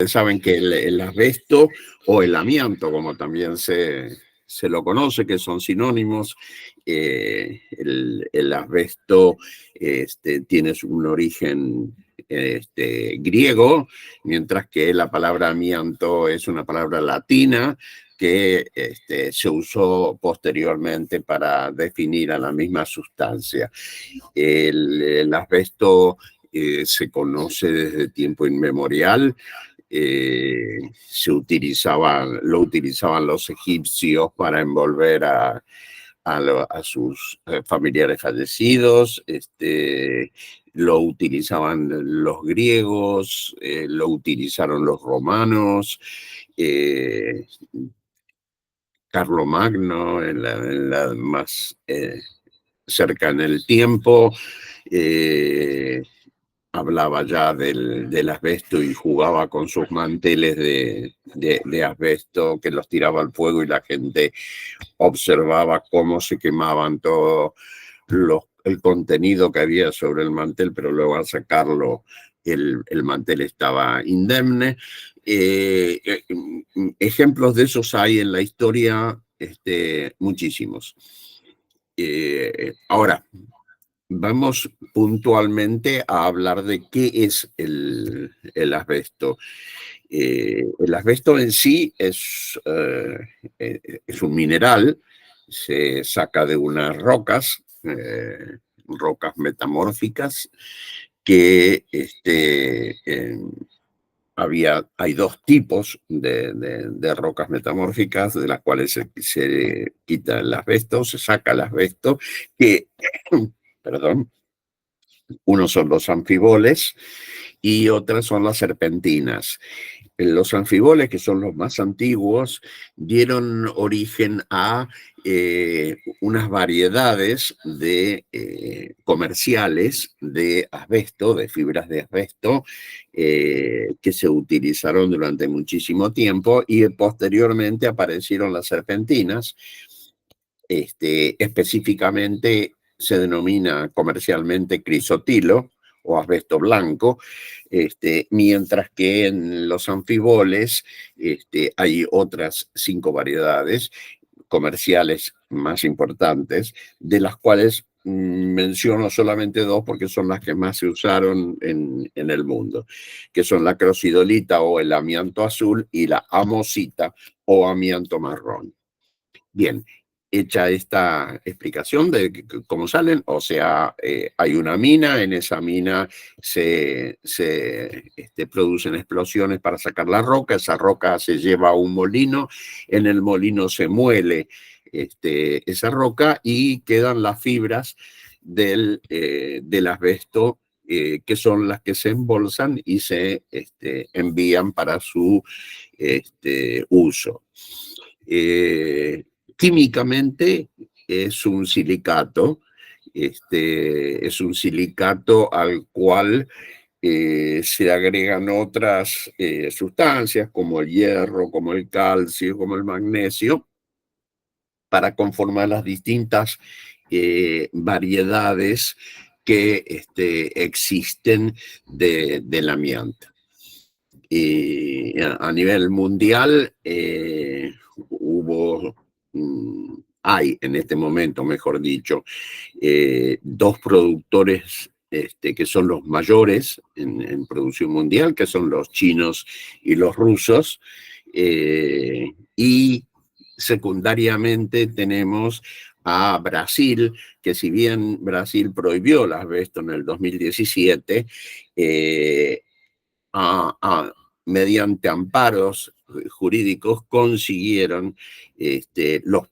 saben que el asbesto o el amianto, como también se lo conoce, que son sinónimos, el asbesto tiene un origen griego, mientras que la palabra amianto es una palabra latina que se usó posteriormente para definir a la misma sustancia. El asbesto se conoce desde tiempo inmemorial. Lo utilizaban los egipcios para envolver a sus familiares fallecidos, lo utilizaban los griegos, lo utilizaron los romanos, Carlomagno en la más cerca en el tiempo, hablaba ya del asbesto y jugaba con sus manteles de asbesto que los tiraba al fuego y la gente observaba cómo se quemaban todo el contenido que había sobre el mantel, pero luego al sacarlo el mantel estaba indemne. Ejemplos de esos hay en la historia muchísimos. Ahora, vamos puntualmente a hablar de qué es el asbesto. El asbesto en sí es un mineral, se saca de unas rocas, rocas metamórficas, que hay dos tipos de rocas metamórficas de las cuales se quita el asbesto, se saca el asbesto, que, perdón, unos son los anfiboles y otras son las serpentinas. Los anfiboles, que son los más antiguos, dieron origen a unas variedades comerciales de asbesto, de fibras de asbesto, que se utilizaron durante muchísimo tiempo, y posteriormente aparecieron las serpentinas. Específicamente se denomina comercialmente crisotilo o asbesto blanco, mientras que en los anfiboles hay otras 5 variedades comerciales más importantes, de las cuales menciono solamente 2 porque son las que más se usaron en el mundo, que son la crocidolita o el amianto azul y la amosita o amianto marrón. Bien, hecha esta explicación de cómo salen, o sea, hay una mina, en esa mina se producen explosiones para sacar la roca, esa roca se lleva a un molino, en el molino se muele esa roca y quedan las fibras del asbesto, que son las que se embolsan y se envían para su uso. Químicamente es un silicato, al cual se agregan otras sustancias como el hierro, como el calcio, como el magnesio, para conformar las distintas variedades que existen del amianto. A nivel mundial hay en este momento, mejor dicho, 2 productores que son los mayores en producción mundial, que son los chinos y los rusos, y secundariamente tenemos a Brasil, que si bien Brasil prohibió el asbesto en el 2017, mediante amparos jurídicos consiguieron los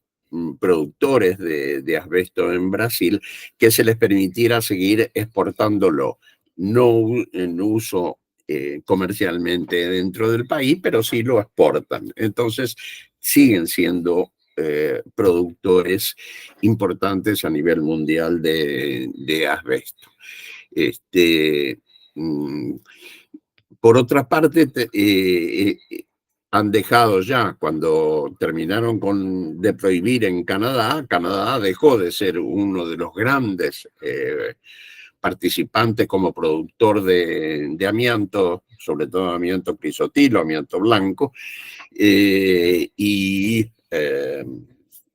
productores de asbesto en Brasil que se les permitiera seguir exportándolo, no en uso comercialmente dentro del país, pero sí lo exportan. Entonces siguen siendo productores importantes a nivel mundial de asbesto. Por otra parte, han dejado ya, cuando terminaron de prohibir en Canadá, Canadá dejó de ser uno de los grandes participante como productor de amianto, sobre todo amianto crisotilo, amianto blanco, y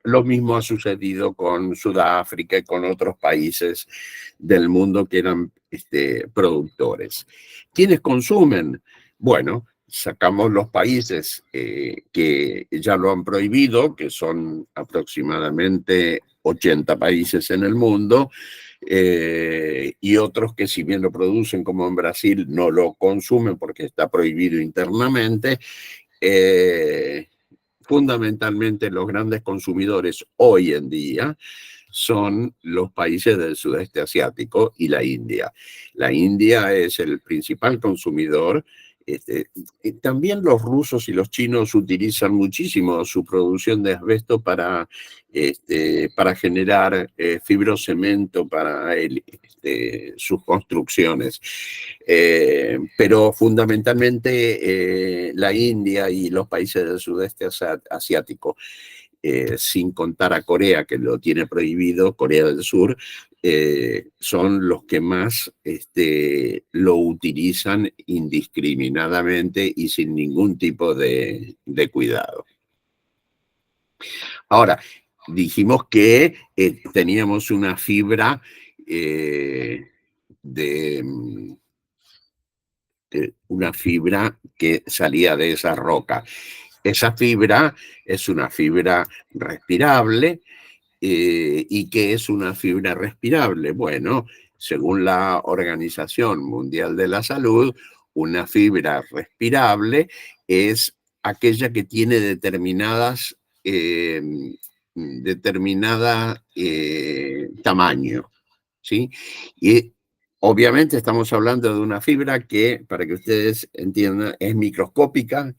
lo mismo ha sucedido con Sudáfrica y con otros países del mundo que eran productores. ¿Quiénes consumen? Bueno, sacamos los países que ya lo han prohibido, que son aproximadamente 80 países en el mundo, y otros que, si bien lo producen, como en Brasil, no lo consumen porque está prohibido internamente. Fundamentalmente, los grandes consumidores hoy en día son los países del sudeste asiático y la India. La India es el principal consumidor. También los rusos y los chinos utilizan muchísimo su producción de asbesto para generar fibrocemento para sus construcciones. Pero fundamentalmente la India y los países del sudeste asiático, sin contar a Corea, que lo tiene prohibido, Corea del Sur, son los que más lo utilizan indiscriminadamente y sin ningún tipo de cuidado. Ahora, dijimos que teníamos una fibra una fibra que salía de esa roca. Esa fibra es una fibra respirable. ¿Y qué es una fibra respirable? Bueno, según la Organización Mundial de la Salud, una fibra respirable es aquella que tiene determinada tamaño, ¿sí? Y obviamente estamos hablando de una fibra que, para que ustedes entiendan, es microscópica,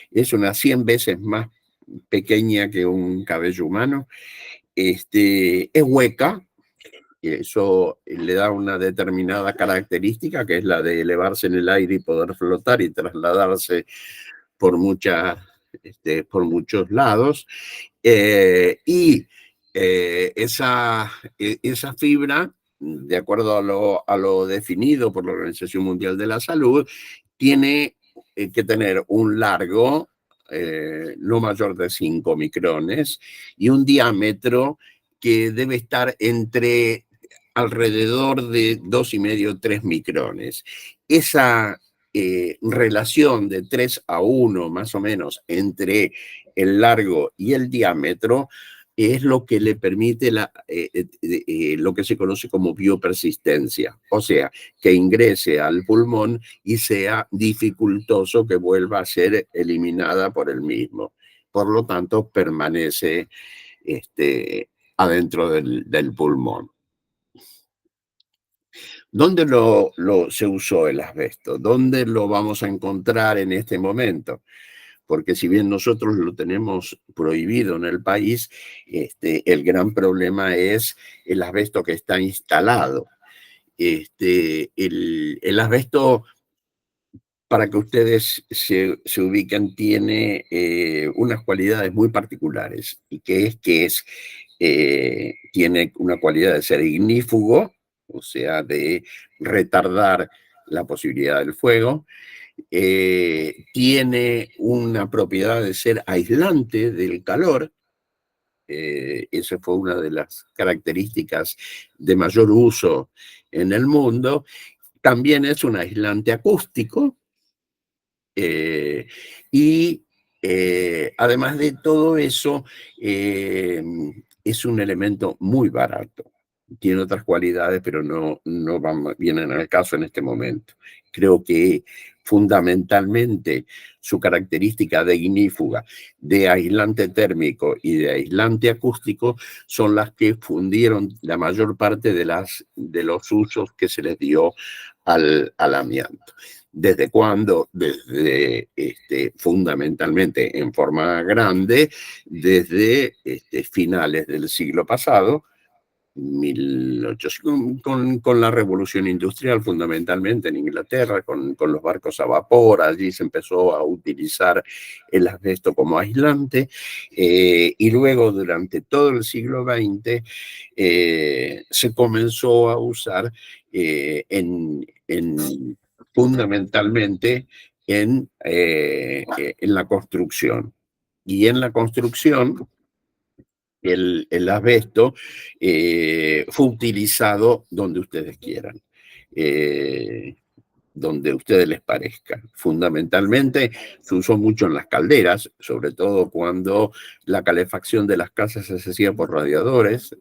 es unas 100 veces más pequeña que un cabello humano, es hueca, y eso le da una determinada característica, que es la de elevarse en el aire y poder flotar y trasladarse por, por muchos lados. Esa fibra, de acuerdo a lo definido por la Organización Mundial de la Salud, tiene que tener un largo no mayor de 5 micrones y un diámetro que debe estar entre alrededor de 2,5 3 micrones. Esa relación de 3:1 más o menos entre el largo y el diámetro es lo que le permite lo que se conoce como biopersistencia, o sea, que ingrese al pulmón y sea dificultoso que vuelva a ser eliminada por el mismo. Por lo tanto, permanece adentro del pulmón. ¿Dónde se usó el asbesto? ¿Dónde lo vamos a encontrar en este momento? Porque si bien nosotros lo tenemos prohibido en el país, el gran problema es el asbesto que está instalado. El asbesto, para que ustedes se ubiquen, tiene unas cualidades muy particulares, y tiene una cualidad de ser ignífugo, o sea, de retardar la posibilidad del fuego. Tiene una propiedad de ser aislante del calor. Esa fue una de las características de mayor uso en el mundo. También es un aislante acústico. Además de todo eso, es un elemento muy barato. Tiene otras cualidades, pero no vienen al caso en este momento. Creo que fundamentalmente su característica de ignífuga, de aislante térmico y de aislante acústico son las que fundieron la mayor parte de los usos que se les dio al amianto. ¿Desde cuándo? Desde fundamentalmente en forma grande, desde finales del siglo pasado, 1800, con la revolución industrial, fundamentalmente en Inglaterra, con los barcos a vapor. Allí se empezó a utilizar el asbesto como aislante, y luego durante todo el siglo XX se comenzó a usar fundamentalmente en la construcción. Y en la construcción, el asbesto fue utilizado donde ustedes quieran. Donde a ustedes les parezca. Fundamentalmente se usó mucho en las calderas, sobre todo cuando la calefacción de las casas se hacía por radiadores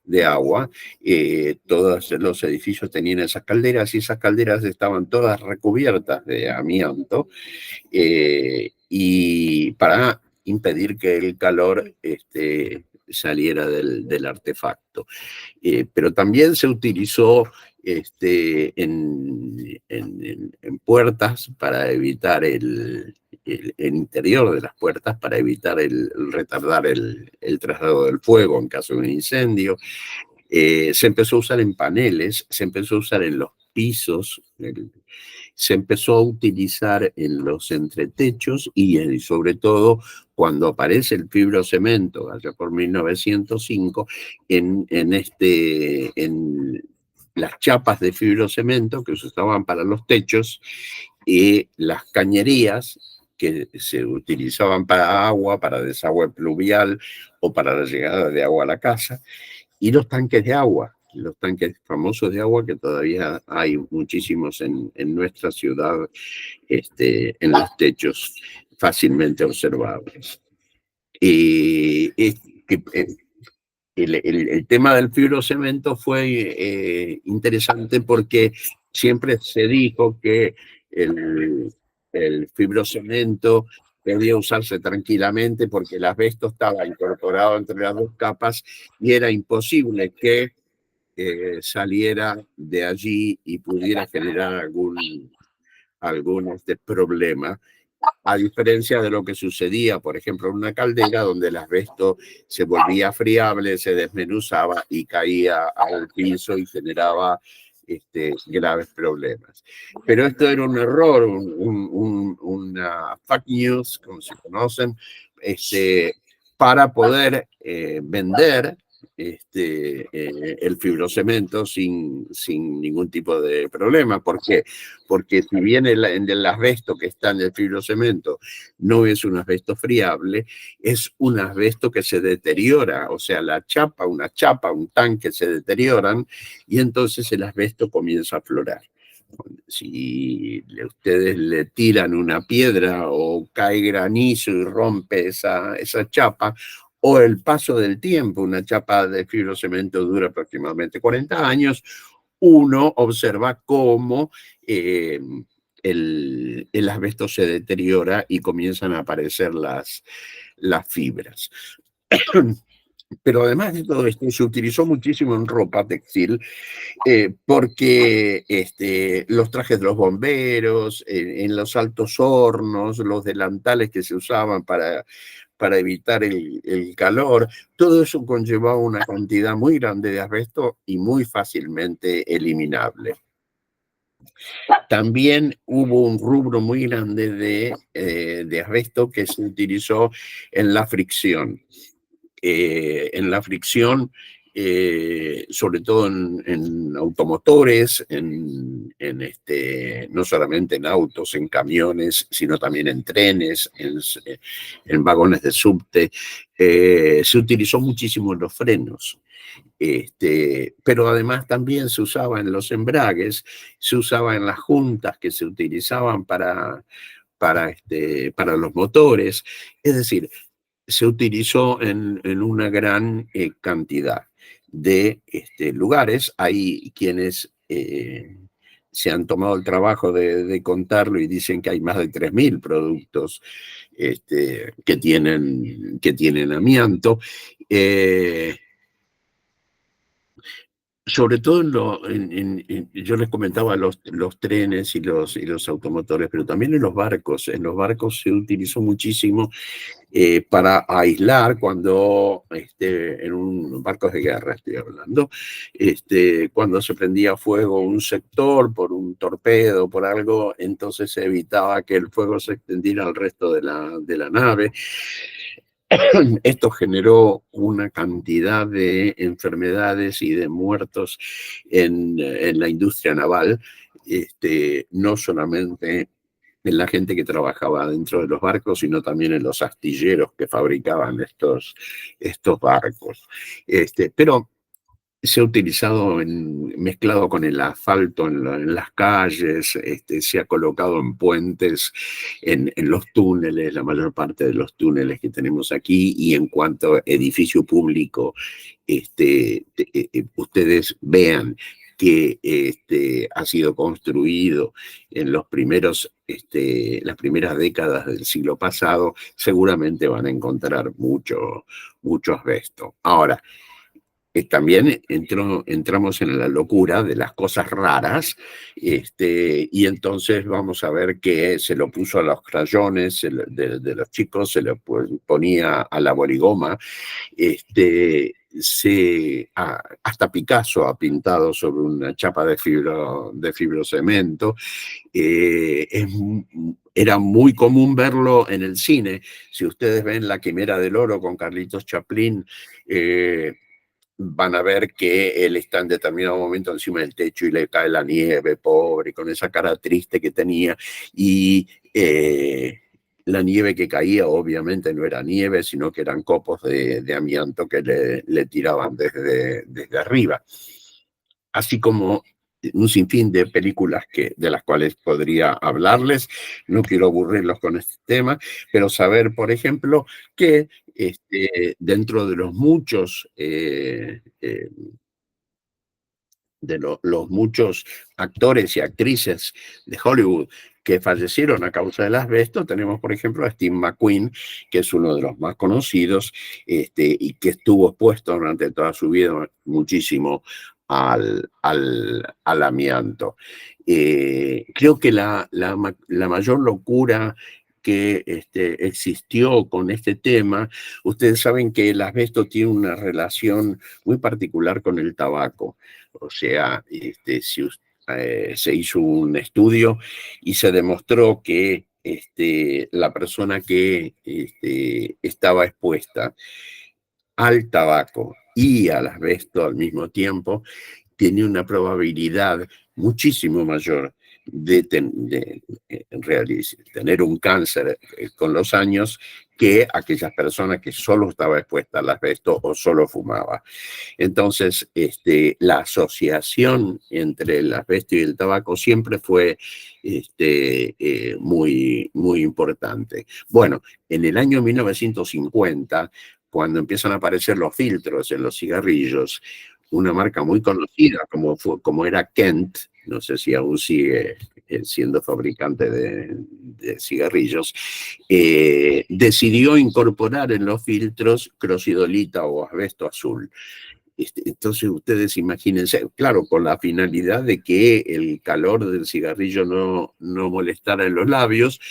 de agua. Todos los edificios tenían esas calderas y esas calderas estaban todas recubiertas de amianto y para impedir que el calor saliera del artefacto. Pero también se utilizó en puertas para evitar el interior de las puertas, para evitar retardar el traslado del fuego en caso de un incendio. Se empezó a usar en paneles, se empezó a usar en los pisos, se empezó a utilizar en los entretechos y sobre todo cuando aparece el fibrocemento, allá por 1905, en las chapas de fibrocemento que se usaban para los techos y las cañerías que se utilizaban para agua, para desagüe pluvial o para la llegada de agua a la casa, y los tanques de agua, los tanques famosos de agua que todavía hay muchísimos en nuestra ciudad, en los techos, fácilmente observables. El tema del fibrocemento fue interesante porque siempre se dijo que el fibrocemento podía usarse tranquilamente porque el asbesto estaba incorporado entre las dos capas y era imposible que saliera de allí y pudiera generar algún problema, a diferencia de lo que sucedía, por ejemplo, en una caldera donde el asbesto se volvía friable, se desmenuzaba y caía al piso y generaba graves problemas. Pero esto era un error, una fake news, como se conocen, para poder vender el fibrocemento sin ningún tipo de problema. ¿Por qué? Porque si bien el asbesto que está en el fibrocemento no es un asbesto friable, es un asbesto que se deteriora, o sea, una chapa, un tanque se deterioran y entonces el asbesto comienza a aflorar. Si ustedes le tiran una piedra o cae granizo y rompe esa chapa, o el paso del tiempo, una chapa de fibrocemento dura aproximadamente 40 años, uno observa cómo el asbesto se deteriora y comienzan a aparecer las fibras. Pero además de todo esto, se utilizó muchísimo en ropa textil porque los trajes de los bomberos, en los altos hornos, los delantales que se usaban para evitar el calor, todo eso conllevaba una cantidad muy grande de asbesto y muy fácilmente eliminable. También hubo un rubro muy grande de asbesto que se utilizó en la fricción. Sobre todo en automotores, no solamente en autos, en camiones, sino también en trenes, en vagones de subte. Se utilizó muchísimo en los frenos. Pero además también se usaba en los embragues, se usaba en las juntas que se utilizaban para los motores. Es decir, se utilizó en una gran cantidad de lugares. Hay quienes se han tomado el trabajo de contarlo y dicen que hay más de 3.000 productos que tienen amianto. Sobre todo yo les comentaba los trenes y los automotores, pero también en los barcos. En los barcos se utilizó muchísimo para aislar cuando, en un barco de guerra estoy hablando, cuando se prendía fuego un sector por un torpedo, por algo, entonces se evitaba que el fuego se extendiera al resto de la nave. Esto generó una cantidad de enfermedades y de muertos en la industria naval, no solamente en la gente que trabajaba dentro de los barcos, sino también en los astilleros que fabricaban estos barcos. Pero se ha utilizado mezclado con el asfalto en las calles, se ha colocado en puentes, en los túneles, la mayor parte de los túneles que tenemos aquí, y en cuanto a edificio público, ustedes vean que ha sido construido en las primeras décadas del siglo pasado, seguramente van a encontrar mucho asbesto. Ahora, también entramos en la locura de las cosas raras, y entonces vamos a ver que se lo puso a los crayones de los chicos, se lo ponía a la boligoma, hasta Picasso ha pintado sobre una chapa de fibrocemento. Era muy común verlo en el cine. Si ustedes ven La Quimera del Oro con Carlitos Chaplin, van a ver que él está en determinado momento encima del techo y le cae la nieve, pobre, con esa cara triste que tenía. Y la nieve que caía obviamente no era nieve, sino que eran copos de amianto que le tiraban desde arriba. Así como un sinfín de películas de las cuales podría hablarles. No quiero aburrirlos con este tema, pero saber, por ejemplo, que dentro de los muchos los muchos actores y actrices de Hollywood que fallecieron a causa del asbesto, tenemos, por ejemplo, a Steve McQueen, que es uno de los más conocidos, y que estuvo expuesto durante toda su vida muchísimo al amianto. Creo que la mayor locura que existió con este tema, ustedes saben que el asbesto tiene una relación muy particular con el tabaco. O sea, se hizo un estudio y se demostró que la persona que estaba expuesta al tabaco y al asbesto al mismo tiempo tiene una probabilidad muchísimo mayor de tener un cáncer con los años que aquellas personas que solo estaba expuesta al asbesto o solo fumaba. Entonces, la asociación entre el asbesto y el tabaco siempre fue muy importante. Bueno, en el año 1950, cuando empiezan a aparecer los filtros en los cigarrillos, una marca muy conocida como era Kent, no sé si aún sigue siendo fabricante de cigarrillos, decidió incorporar en los filtros crocidolita o asbesto azul. Entonces ustedes imagínense, claro, con la finalidad de que el calor del cigarrillo no molestara en los labios,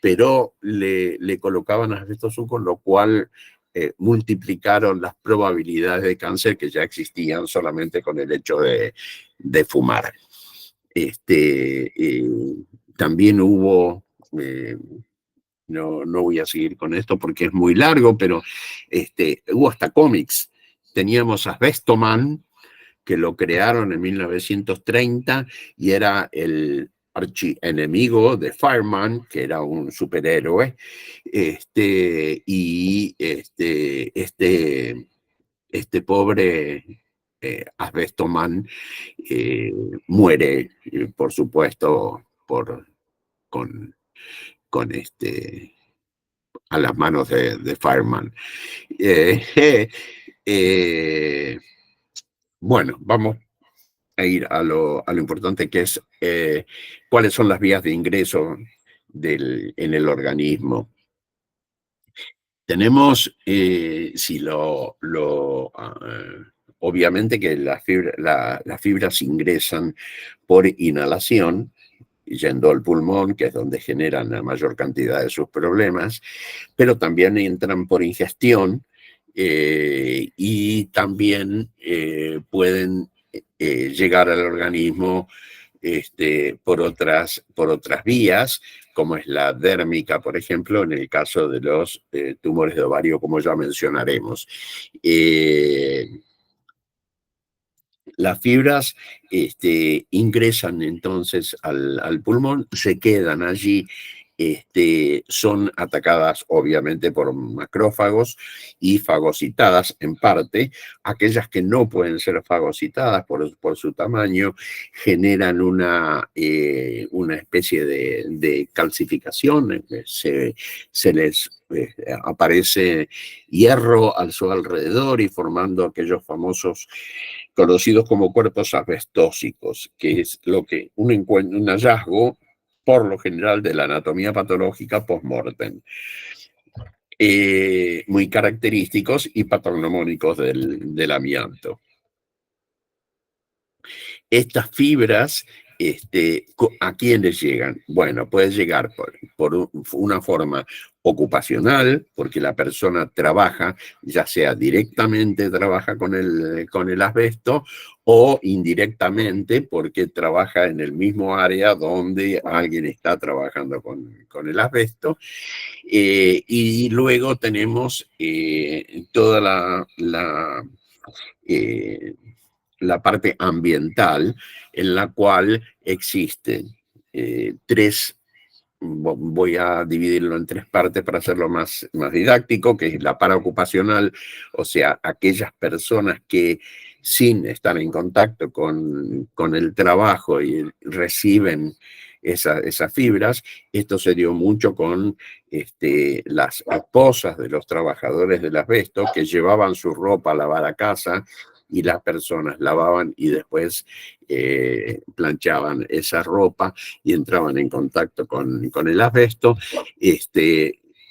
pero le colocaban asbesto azul, con lo cual multiplicaron las probabilidades de cáncer que ya existían solamente con el hecho de fumar. También hubo... no voy a seguir con esto porque es muy largo, pero hubo hasta cómics. Teníamos Asbesto Man, que lo crearon en 1930 y era el archienemigo de Fireman, que era un superhéroe, y pobre Asbesto Man muere, por supuesto, con, con a las manos de Fireman. Bueno, vamos a ir a lo importante, que es cuáles son las vías de ingreso en el organismo. Tenemos, obviamente que las fibras ingresan por inhalación, yendo al pulmón, que es donde generan la mayor cantidad de sus problemas, pero también entran por ingestión, y también pueden llegar al organismo por otras vías, como es la dérmica, por ejemplo, en el caso de los tumores de ovario, como ya mencionaremos. Las fibras ingresan entonces al pulmón, se quedan allí, son atacadas obviamente por macrófagos y fagocitadas en parte. Aquellas que no pueden ser fagocitadas por su tamaño generan una especie de calcificación, se les aparece hierro a su alrededor y formando aquellos famosos conocidos como cuerpos asbestósicos, que es lo que un hallazgo por lo general de la anatomía patológica post-mortem, muy característicos y patognomónicos del amianto. Estas fibras, ¿a quiénes llegan? Bueno, puede llegar por una forma ocupacional, porque la persona trabaja, ya sea directamente trabaja con el asbesto, o indirectamente porque trabaja en el mismo área donde alguien está trabajando con el asbesto. Y luego tenemos toda eh, la parte ambiental, en la cual existen tres, voy a dividirlo en tres partes para hacerlo más didáctico, que es la paraocupacional, o sea, aquellas personas que sin estar en contacto con el trabajo y reciben esas fibras. Esto se dio mucho con las esposas de los trabajadores del asbesto que llevaban su ropa a lavar a casa y las personas lavaban y después planchaban esa ropa y entraban en contacto con el asbesto.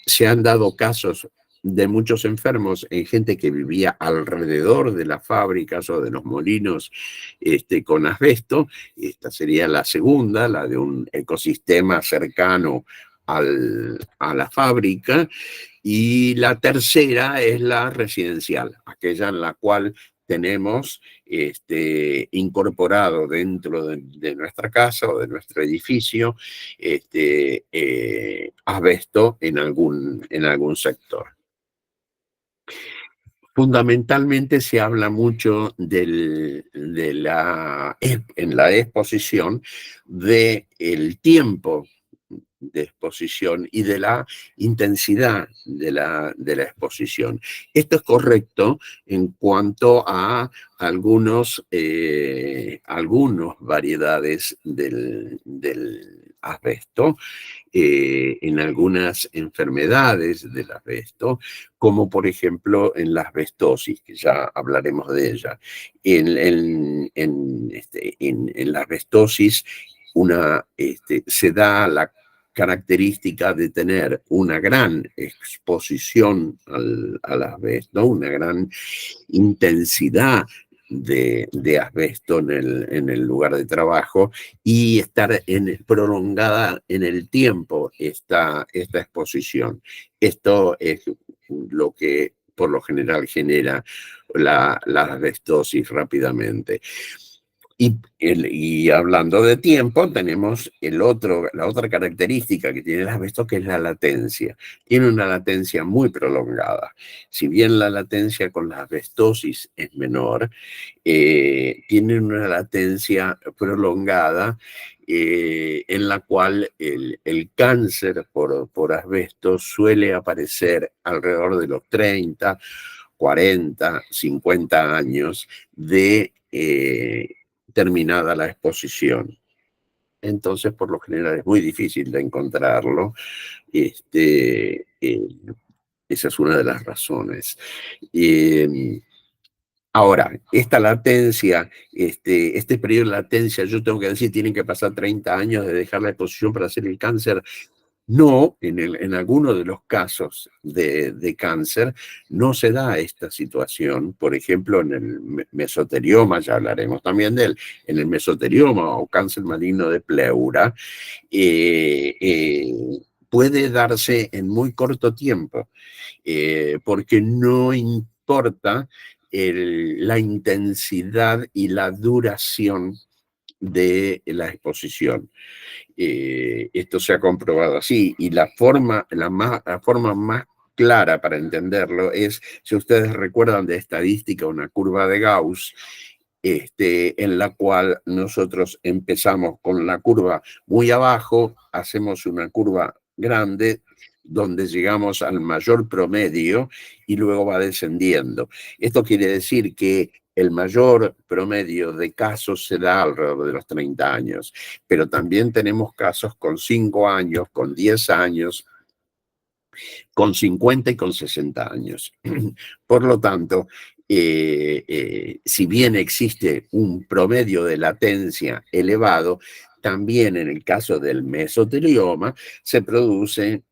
Se han dado casos de muchos enfermos en gente que vivía alrededor de las fábricas o de los molinos con asbesto. Esta sería la segunda, la de un ecosistema cercano a la fábrica. Y la tercera es la residencial, aquella en la cual tenemos incorporado dentro de nuestra casa o de nuestro edificio asbesto en algún sector. Fundamentalmente se habla mucho en la exposición del tiempo de exposición y de la intensidad de la exposición. Esto es correcto en cuanto a algunas variedades del asbesto, en algunas enfermedades del asbesto, como por ejemplo en la asbestosis, que ya hablaremos de ella. En la asbestosis se da la característica de tener una gran exposición al asbesto, una gran intensidad de asbesto en el lugar de trabajo y estar prolongada en el tiempo esta exposición. Esto es lo que por lo general genera la asbestosis rápidamente. Y hablando de tiempo, tenemos la otra característica que tiene el asbesto, que es la latencia. Tiene una latencia muy prolongada. Si bien la latencia con la asbestosis es menor, tiene una latencia prolongada en la cual el cáncer por asbesto suele aparecer alrededor de los 30, 40, 50 años de terminada la exposición. Entonces, por lo general, es muy difícil de encontrarlo. Esa es una de las razones. Ahora, esta latencia, este periodo de latencia, yo tengo que decir, tienen que pasar 30 años de dejar la exposición para hacer el cáncer. No, en algunos de los casos de cáncer no se da esta situación. Por ejemplo, en el mesotelioma, ya hablaremos también de él, en el mesotelioma o cáncer maligno de pleura, puede darse en muy corto tiempo, porque no importa la intensidad y la duración de la exposición. Esto se ha comprobado así, y la forma más clara para entenderlo es, si ustedes recuerdan de estadística, una curva de Gauss, en la cual nosotros empezamos con la curva muy abajo, hacemos una curva grande, donde llegamos al mayor promedio y luego va descendiendo. Esto quiere decir que el mayor promedio de casos se da alrededor de los 30 años, pero también tenemos casos con 5 años, con 10 años, con 50 y con 60 años. Por lo tanto, si bien existe un promedio de latencia elevado, también en el caso del mesotelioma se produce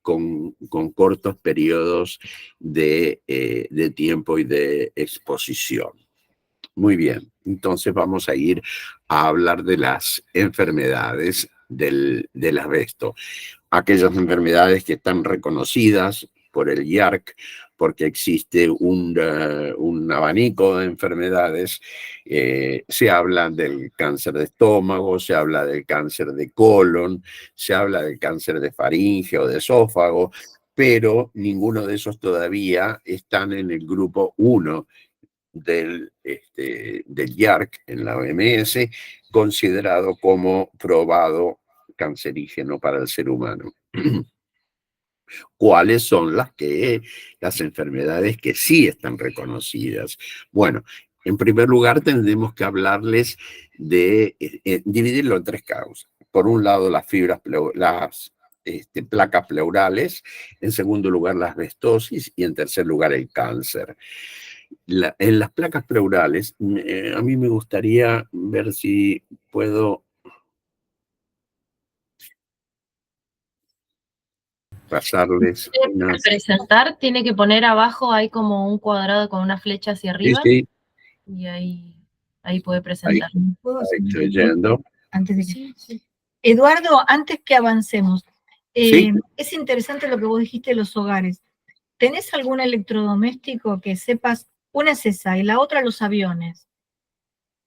con cortos periodos de tiempo y de exposición. Muy bien, entonces vamos a ir a hablar de las enfermedades del asbesto. Aquellas enfermedades que están reconocidas por el IARC, porque existe un abanico de enfermedades. Se habla del cáncer de estómago, se habla del cáncer de colon, se habla del cáncer de faringe o de esófago, pero ninguno de esos todavía están en el grupo 1 del IARC en la OMS, considerado como probado cancerígeno para el ser humano. ¿Cuáles son las enfermedades que sí están reconocidas? Bueno, en primer lugar tendremos que hablarles de dividirlo en 3 causas. Por un lado, las placas pleurales, en segundo lugar, la asbestosis y en tercer lugar, el cáncer. En las placas pleurales, a mí me gustaría ver si puedo pasarles Para presentar, tiene que poner abajo, hay como un cuadrado con una flecha hacia arriba. Sí. Y ahí puede presentar. Ahí estoy yendo. Antes de que... Sí. Eduardo, antes que avancemos, ¿Sí? Es interesante lo que vos dijiste de los hogares. ¿Tenés algún electrodoméstico que sepas? Una es esa y la otra los aviones.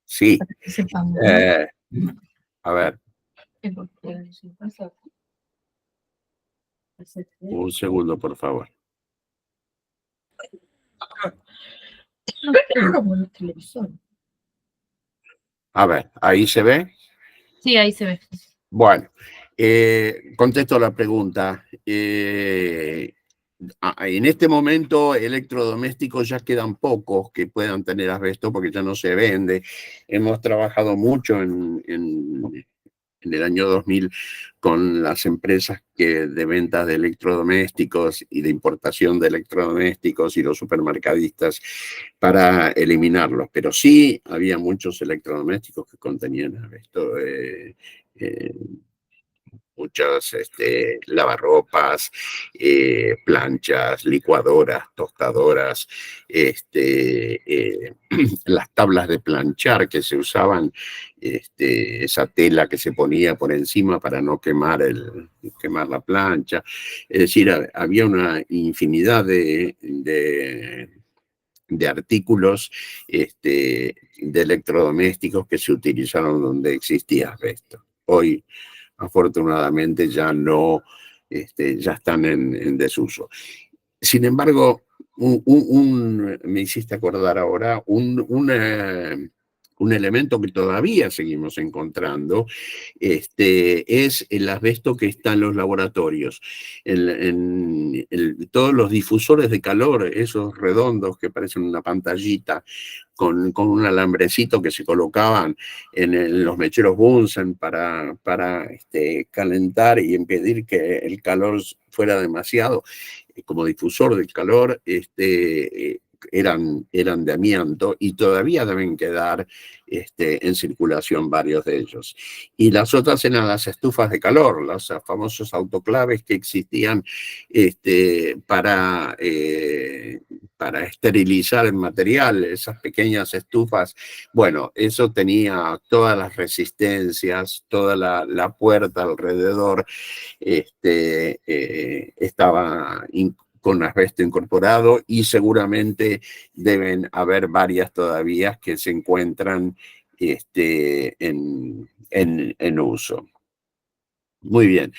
Sí. Para que sepamos, ¿no? A ver. Un segundo, por favor. A ver, ¿ahí se ve? Sí, ahí se ve. Bueno, contesto la pregunta. En este momento, electrodomésticos ya quedan pocos que puedan tener asbesto porque ya no se vende. Hemos trabajado mucho en el año 2000 con las empresas de ventas de electrodomésticos y de importación de electrodomésticos y los supermercadistas para eliminarlos. Pero sí había muchos electrodomésticos que contenían asbesto. Muchas lavarropas, planchas, licuadoras, tostadoras, las tablas de planchar que se usaban, esa tela que se ponía por encima para no quemar la plancha. Es decir, había una infinidad de artículos de electrodomésticos que se utilizaron donde existía asbesto. Hoy, afortunadamente, ya no, ya están en desuso. Sin embargo, me hiciste acordar ahora un elemento que todavía seguimos encontrando, es el asbesto que está en los laboratorios. Todos los difusores de calor, esos redondos que parecen una pantallita, con un alambrecito que se colocaban en los mecheros Bunsen para calentar y impedir que el calor fuera demasiado, como difusor del calor, eran de amianto y todavía deben quedar en circulación varios de ellos. Y las otras eran las estufas de calor, los famosos autoclaves que existían para esterilizar el material, esas pequeñas estufas. Bueno, eso tenía todas las resistencias, toda la puerta alrededor estaba con asbesto incorporado, y seguramente deben haber varias todavía que se encuentran en uso. Muy bien.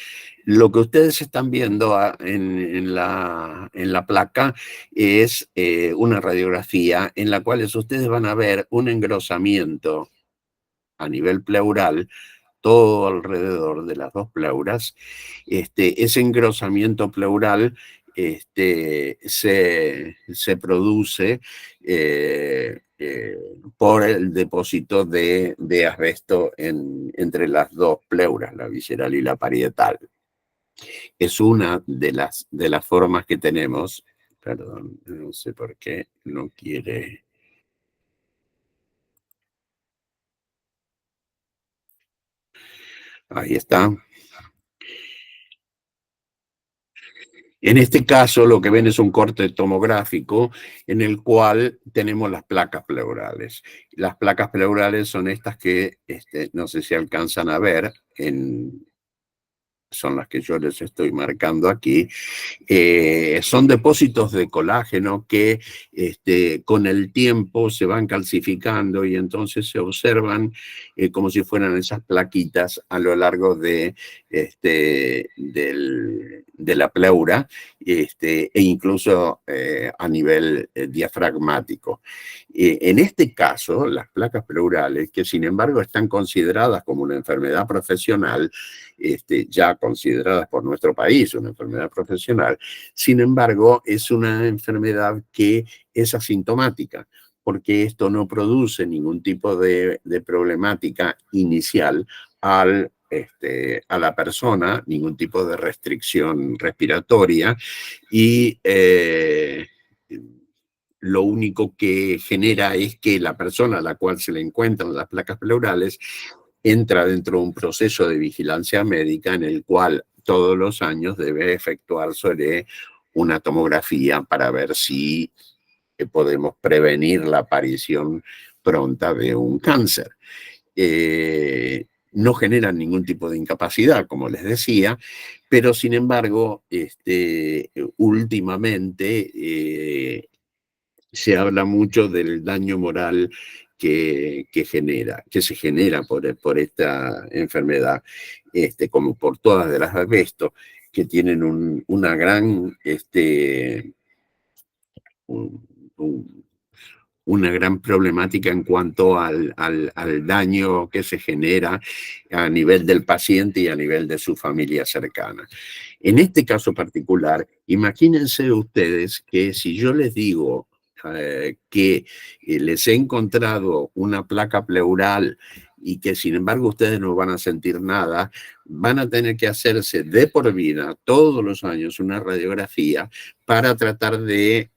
Lo que ustedes están viendo en la placa es una radiografía en la cual ustedes van a ver un engrosamiento a nivel pleural, todo alrededor de las dos pleuras. Ese engrosamiento pleural se produce por el depósito de asbesto entre las dos pleuras, la visceral y la parietal. Es una de las formas que tenemos. Perdón, no sé por qué no quiere. Ahí está. En este caso, lo que ven es un corte tomográfico en el cual tenemos las placas pleurales. Las placas pleurales son estas que, no sé si alcanzan a ver, son las que yo les estoy marcando aquí. Son depósitos de colágeno que con el tiempo se van calcificando y entonces se observan como si fueran esas plaquitas a lo largo de la pleura e incluso a nivel diafragmático. En este caso, las placas pleurales, que sin embargo están consideradas como una enfermedad profesional, ya consideradas por nuestro país una enfermedad profesional, sin embargo, es una enfermedad que es asintomática, porque esto no produce ningún tipo de problemática inicial a la persona, ningún tipo de restricción respiratoria y lo único que genera es que la persona a la cual se le encuentran las placas pleurales entra dentro de un proceso de vigilancia médica en el cual todos los años debe efectuarse una tomografía para ver si podemos prevenir la aparición pronta de un cáncer. No generan ningún tipo de incapacidad, como les decía, pero sin embargo, últimamente se habla mucho del daño moral que se genera por esta enfermedad, como por todas de las asbesto, que tienen una gran una gran problemática en cuanto al daño que se genera a nivel del paciente y a nivel de su familia cercana. En este caso particular, imagínense ustedes que si yo les digo que les he encontrado una placa pleural y que sin embargo ustedes no van a sentir nada, van a tener que hacerse de por vida, todos los años, una radiografía para tratar de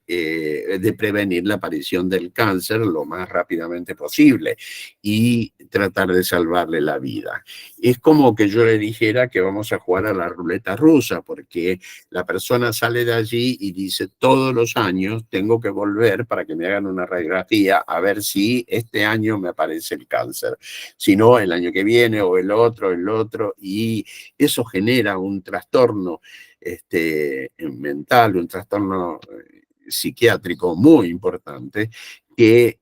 prevenir la aparición del cáncer lo más rápidamente posible y tratar de salvarle la vida. Es como que yo le dijera que vamos a jugar a la ruleta rusa, porque la persona sale de allí y dice, todos los años tengo que volver para que me hagan una radiografía a ver si este año me aparece el cáncer, si no el año que viene o el otro, y eso genera un trastorno mental, un trastorno psiquiátrico muy importante que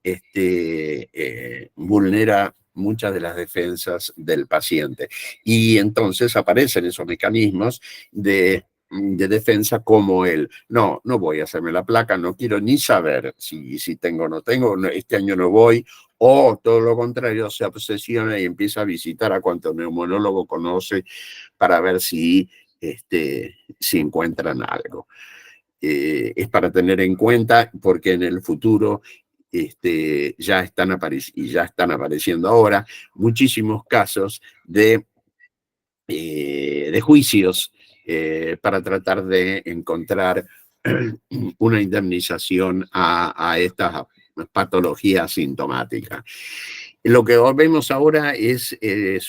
vulnera muchas de las defensas del paciente. Y entonces aparecen esos mecanismos de defensa como no voy a hacerme la placa, no quiero ni saber si tengo o no tengo, este año no voy, o todo lo contrario, se obsesiona y empieza a visitar a cuanto neumonólogo conoce para ver si encuentran algo. Es para tener en cuenta porque en el futuro ya están apareciendo ahora muchísimos casos de juicios para tratar de encontrar una indemnización a estas patologías sintomáticas. Lo que vemos ahora es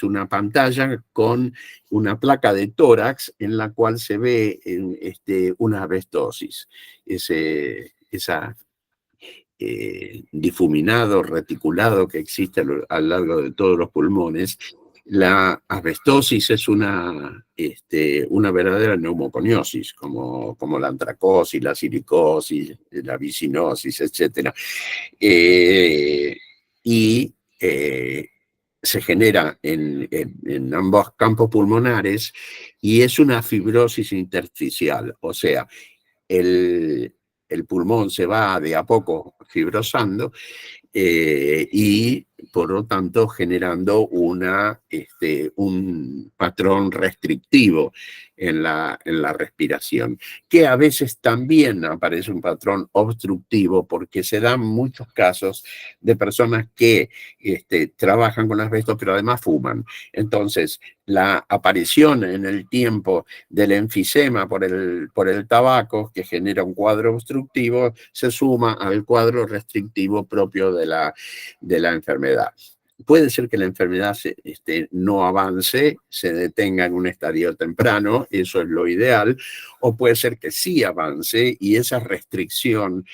una pantalla con una placa de tórax en la cual se ve una asbestosis. Esa difuminado, reticulado que existe a lo largo de todos los pulmones. La asbestosis es una verdadera neumoconiosis, como la antracosis, la silicosis, la vicinosis, etc. Y se genera en ambos campos pulmonares y es una fibrosis intersticial, o sea, el, el pulmón se va de a poco fibrosando y por lo tanto generando un patrón restrictivo en la respiración, que a veces también aparece un patrón obstructivo porque se dan muchos casos de personas que trabajan con asbesto pero además fuman. Entonces, la aparición en el tiempo del enfisema por el tabaco, que genera un cuadro obstructivo, se suma al cuadro restrictivo propio de la enfermedad. Puede ser que la enfermedad no avance, se detenga en un estadio temprano, eso es lo ideal, o puede ser que sí avance y esa restricción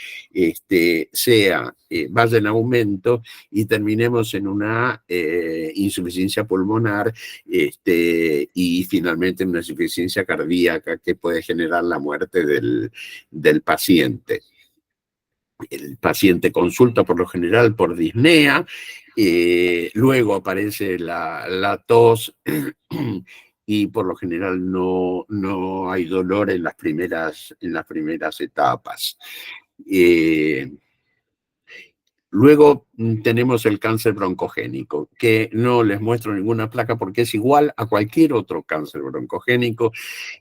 vaya en aumento y terminemos en una insuficiencia pulmonar y finalmente una insuficiencia cardíaca que puede generar la muerte del paciente. El paciente consulta por lo general por disnea, luego aparece la tos y por lo general no hay dolor en las primeras etapas. Luego tenemos el cáncer broncogénico, que no les muestro ninguna placa porque es igual a cualquier otro cáncer broncogénico,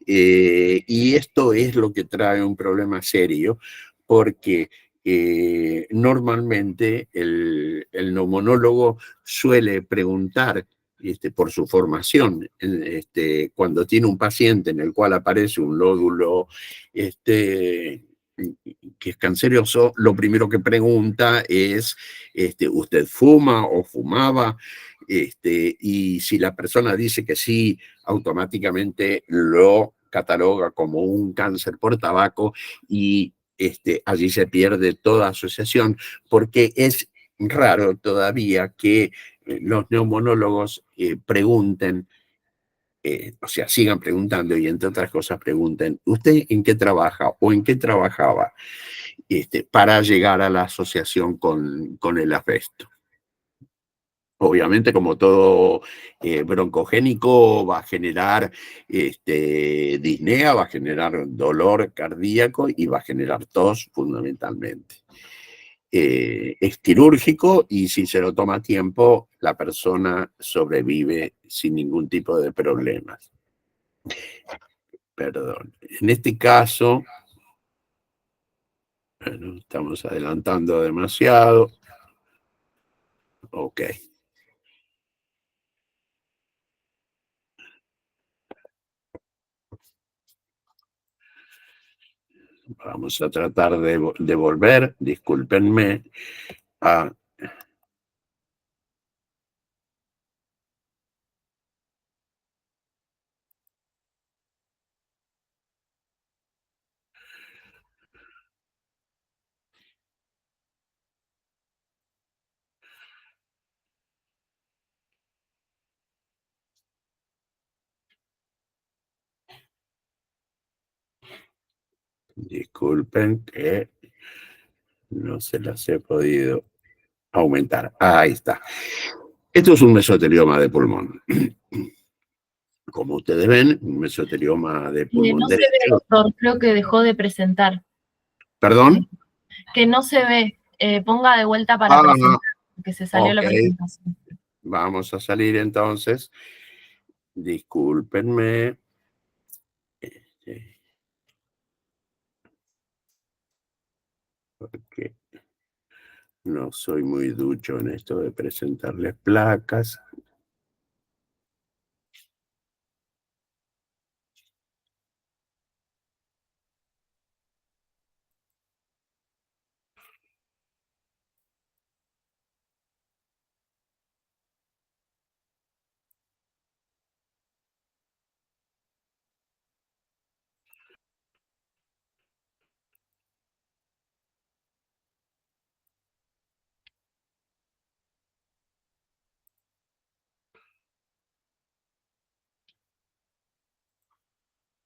y esto es lo que trae un problema serio porque normalmente el neumonólogo suele preguntar por su formación, cuando tiene un paciente en el cual aparece un nódulo que es canceroso, lo primero que pregunta es, ¿usted fuma o fumaba? Y si la persona dice que sí, automáticamente lo cataloga como un cáncer por tabaco y allí se pierde toda asociación, porque es raro todavía que los neumonólogos pregunten, o sea, sigan preguntando y entre otras cosas pregunten, ¿usted en qué trabaja o en qué trabajaba? Para llegar a la asociación con el asbesto. Obviamente, como todo broncogénico, va a generar disnea, va a generar dolor cardíaco y va a generar tos fundamentalmente. Es quirúrgico y si se lo toma a tiempo, la persona sobrevive sin ningún tipo de problemas. Perdón. En este caso, bueno, estamos adelantando demasiado. Ok. Vamos a tratar de volver, discúlpenme, a... Disculpen que no se las he podido aumentar. Ahí está. Esto es un mesotelioma de pulmón. Como ustedes ven, un mesotelioma de pulmón No se ve, derecho. doctor, creo que dejó de presentar. ¿Perdón? Que no se ve. Ponga de vuelta para presentar, que se salió la presentación. Vamos a salir entonces. Discúlpenme. Porque no soy muy ducho en esto de presentarles placas.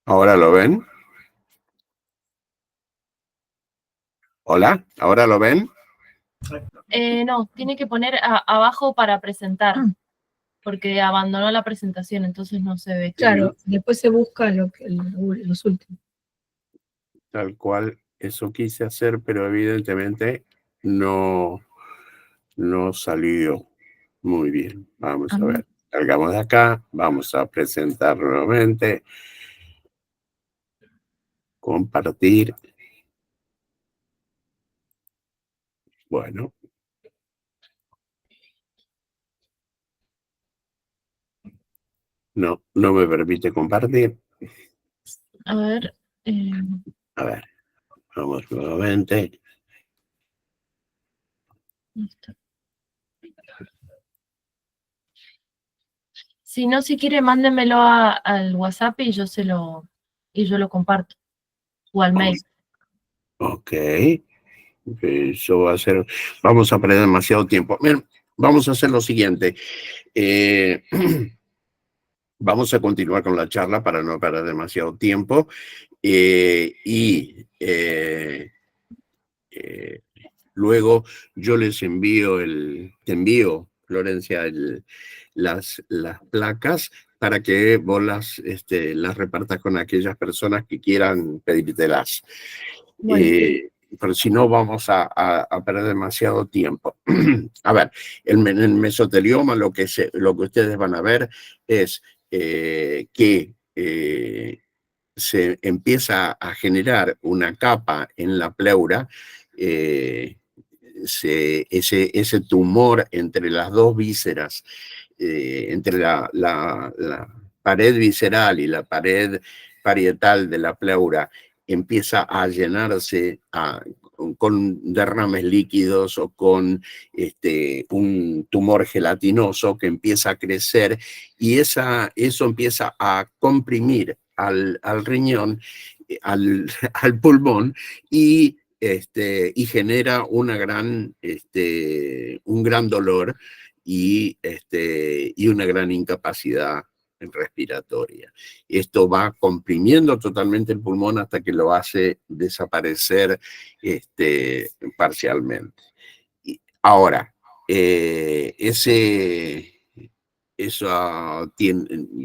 ¿Ahora lo ven? ¿Hola? ¿Ahora lo ven? No, tiene que poner abajo para presentar, porque abandonó la presentación, entonces no se ve. Claro, después se busca los últimos. Tal cual, eso quise hacer, pero evidentemente no salió muy bien. Vamos a ver. Salgamos de acá, vamos a presentar nuevamente. Compartir. Bueno. No me permite compartir. A ver. A ver, vamos nuevamente. Listo. Si no, si quiere, mándemelo al WhatsApp y yo lo comparto. O al mail. Ok. Eso va a ser. Vamos a perder demasiado tiempo. Bien, vamos a hacer lo siguiente. Vamos a continuar con la charla para no perder demasiado tiempo. Luego yo les envío te envío, Florencia, las placas para que vos las repartas con aquellas personas que quieran pedírtelas. Bueno. Pero si no, vamos a perder demasiado tiempo. A ver, en el mesotelioma lo que ustedes van a ver es que se empieza a generar una capa en la pleura, ese tumor entre las dos vísceras, entre la pared visceral y la pared parietal de la pleura, empieza a llenarse con derrames líquidos o con un tumor gelatinoso que empieza a crecer, y eso empieza a comprimir al riñón, al pulmón, y genera un gran dolor y una gran incapacidad respiratoria. Esto va comprimiendo totalmente el pulmón hasta que lo hace desaparecer parcialmente. Ahora, eso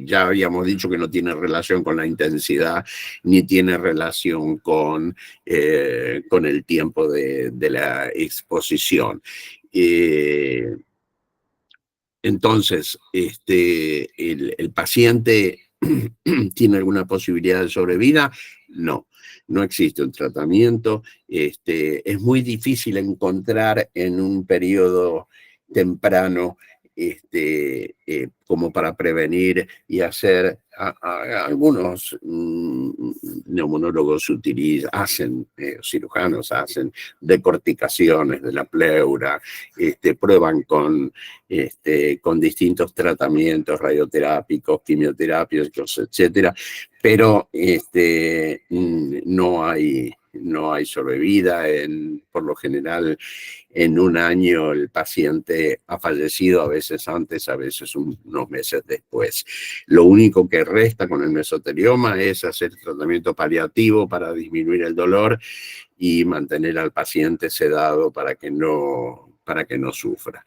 ya habíamos dicho que no tiene relación con la intensidad, ni tiene relación con el tiempo de la exposición. Entonces, ¿el paciente tiene alguna posibilidad de sobrevida? No existe un tratamiento. Es muy difícil encontrar en un periodo temprano como para prevenir y hacer. Algunos neumonólogos hacen, cirujanos hacen decorticaciones de la pleura, prueban con distintos tratamientos radioterápicos, quimioterápicos, etcétera, pero no hay sobrevida. Por lo general, en un año el paciente ha fallecido, a veces antes, a veces unos meses después. Lo único que resta con el mesotelioma es hacer tratamiento paliativo para disminuir el dolor y mantener al paciente sedado para que no sufra.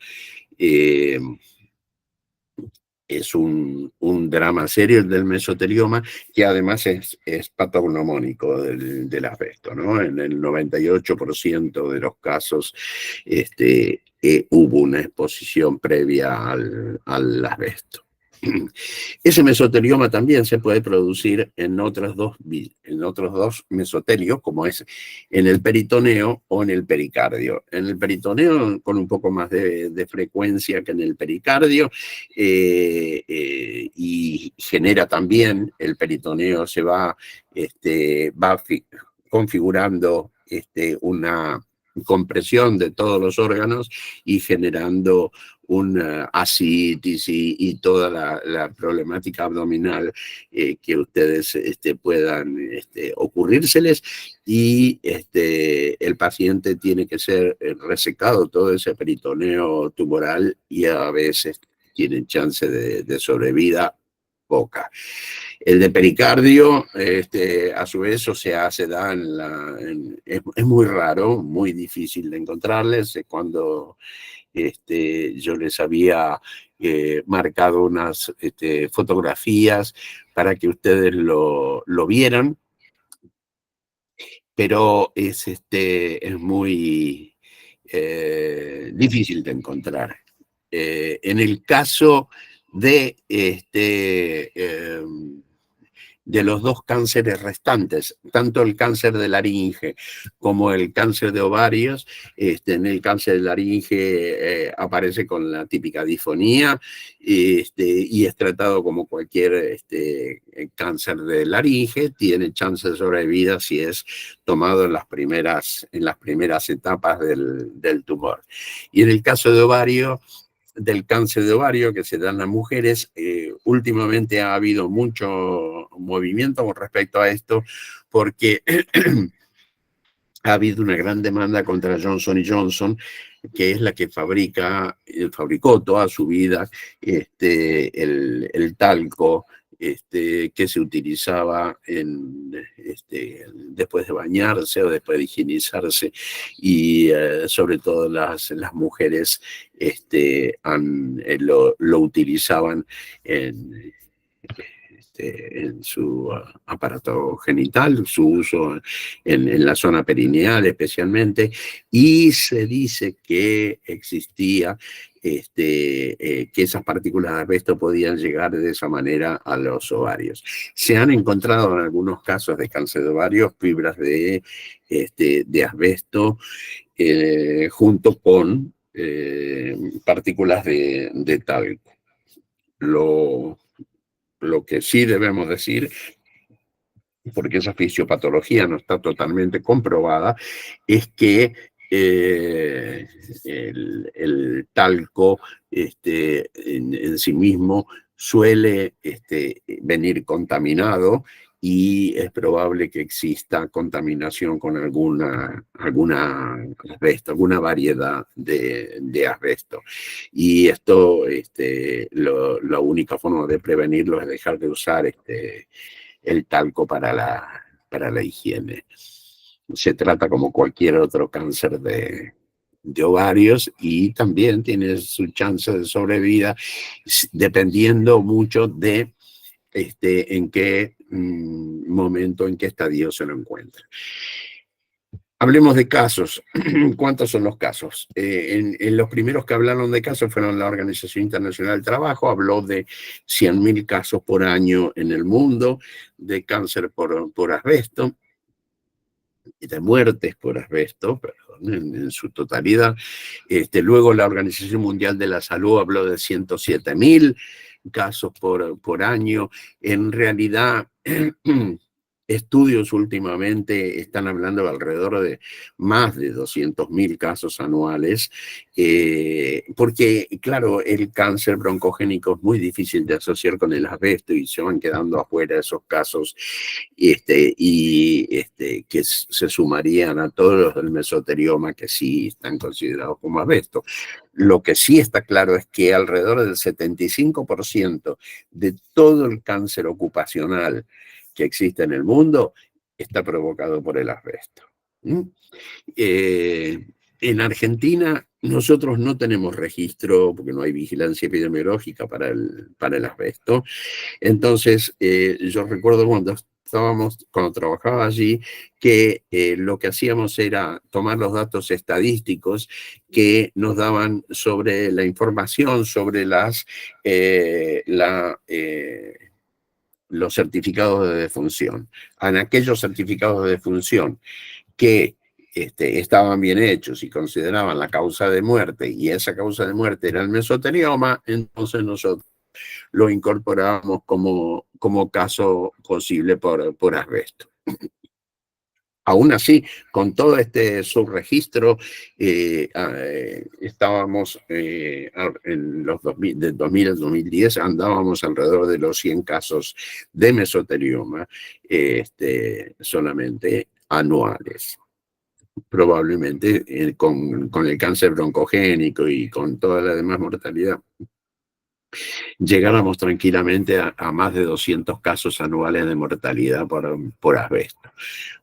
Es un drama serio el del mesotelioma, que además es patognomónico del asbesto, ¿no? En el 98% de los casos hubo una exposición previa al asbesto. Ese mesotelioma también se puede producir en otros dos mesotelios, como es en el peritoneo o en el pericardio. En el peritoneo con un poco más de frecuencia que en el pericardio, y genera también, el peritoneo se va configurando una compresión de todos los órganos y generando una ascitis y toda la problemática abdominal que ustedes puedan ocurrírseles, y el paciente tiene que ser resecado todo ese peritoneo tumoral, y a veces tienen chance de sobrevida poca. El de pericardio, a su vez, o sea, se da es muy raro, muy difícil de encontrarles. Cuando yo les había marcado unas fotografías para que ustedes lo vieran, pero es muy difícil de encontrar. En el caso de de los dos cánceres restantes, tanto el cáncer de laringe como el cáncer de ovarios. En el cáncer de laringe aparece con la típica disfonía y es tratado como cualquier cáncer de laringe, tiene chance de sobrevida si es tomado en las primeras etapas del tumor. Y en el caso de ovario, del cáncer de ovario que se da en las mujeres, últimamente ha habido mucho movimiento con respecto a esto, porque ha habido una gran demanda contra Johnson & Johnson, que es la que fabricó toda su vida el talco que se utilizaba después de bañarse o después de higienizarse, y sobre todo las mujeres lo utilizaban en su aparato genital, su uso en la zona perineal especialmente, y se dice que existía que esas partículas de asbesto podían llegar de esa manera a los ovarios. Se han encontrado en algunos casos de cáncer de ovarios fibras de asbesto junto con partículas de talco. Lo que sí debemos decir, porque esa fisiopatología no está totalmente comprobada, es que el talco en sí mismo suele venir contaminado, y es probable que exista contaminación con alguna asbesto, alguna variedad de asbesto. Y esto, la única forma de prevenirlo es dejar de usar el talco para la higiene. Se trata como cualquier otro cáncer de ovarios, y también tiene su chance de sobrevida dependiendo mucho de en qué momento, en qué estadio se lo encuentra. Hablemos de casos. ¿Cuántos son los casos? En los primeros que hablaron de casos fueron la Organización Internacional del Trabajo. Habló de 100.000 casos por año en el mundo de cáncer por asbesto y de muertes por asbesto, perdón, en su totalidad. Luego la Organización Mundial de la Salud habló de 107.000 casos por año. En realidad, estudios últimamente están hablando de alrededor de más de 200.000 casos anuales, porque, claro, el cáncer broncogénico es muy difícil de asociar con el asbesto y se van quedando afuera esos casos, que se sumarían a todos los del mesotelioma, que sí están considerados como asbesto. Lo que sí está claro es que alrededor del 75% de todo el cáncer ocupacional que existe en el mundo está provocado por el asbesto. En Argentina nosotros no tenemos registro porque no hay vigilancia epidemiológica para el asbesto. Entonces, yo recuerdo cuando trabajaba allí, que lo que hacíamos era tomar los datos estadísticos que nos daban sobre la información, sobre los certificados de defunción. En aquellos certificados de defunción que estaban bien hechos y consideraban la causa de muerte, y esa causa de muerte era el mesotelioma, entonces nosotros lo incorporábamos como caso posible por asbesto. Aún así, con todo este subregistro, estábamos en los 2000, de 2000 al 2010, andábamos alrededor de los 100 casos de mesotelioma solamente anuales. Probablemente con el cáncer broncogénico y con toda la demás mortalidad llegáramos tranquilamente a más de 200 casos anuales de mortalidad por asbesto.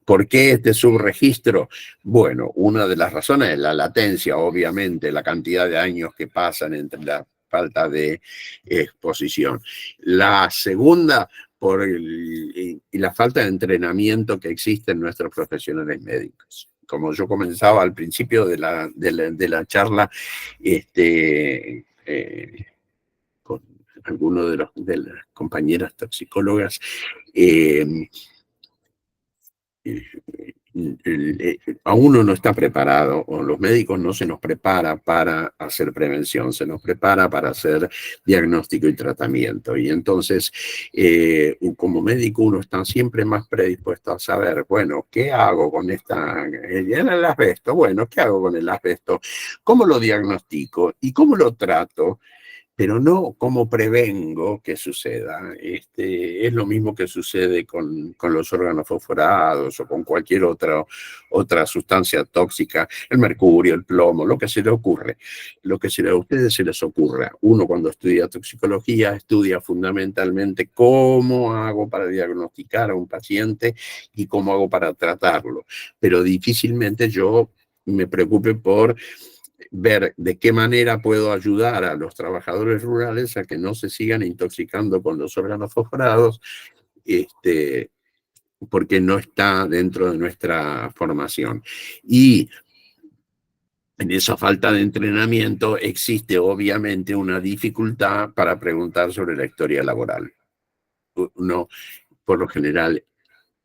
¿Por qué este subregistro? Bueno, una de las razones es la latencia, obviamente, la cantidad de años que pasan entre la falta de exposición. La segunda, la falta de entrenamiento que existe en nuestros profesionales médicos. Como yo comenzaba al principio de la charla, con alguno de las compañeras toxicólogas, a uno no está preparado, o los médicos no se nos prepara para hacer prevención, se nos prepara para hacer diagnóstico y tratamiento. Y entonces, como médico, uno está siempre más predispuesto a saber, bueno, ¿qué hago con el asbesto? Bueno, ¿qué hago con el asbesto? ¿Cómo lo diagnostico? ¿Y cómo lo trato? Pero no cómo prevengo que suceda. Es lo mismo que sucede con los órganos fosforados o con cualquier otra sustancia tóxica, el mercurio, el plomo, lo que se le ocurre, lo que a ustedes se les ocurra. Uno cuando estudia toxicología estudia fundamentalmente cómo hago para diagnosticar a un paciente y cómo hago para tratarlo, pero difícilmente yo me preocupe por ver de qué manera puedo ayudar a los trabajadores rurales a que no se sigan intoxicando con los órganos fosforados, porque no está dentro de nuestra formación. Y en esa falta de entrenamiento existe obviamente una dificultad para preguntar sobre la historia laboral. Uno, por lo general,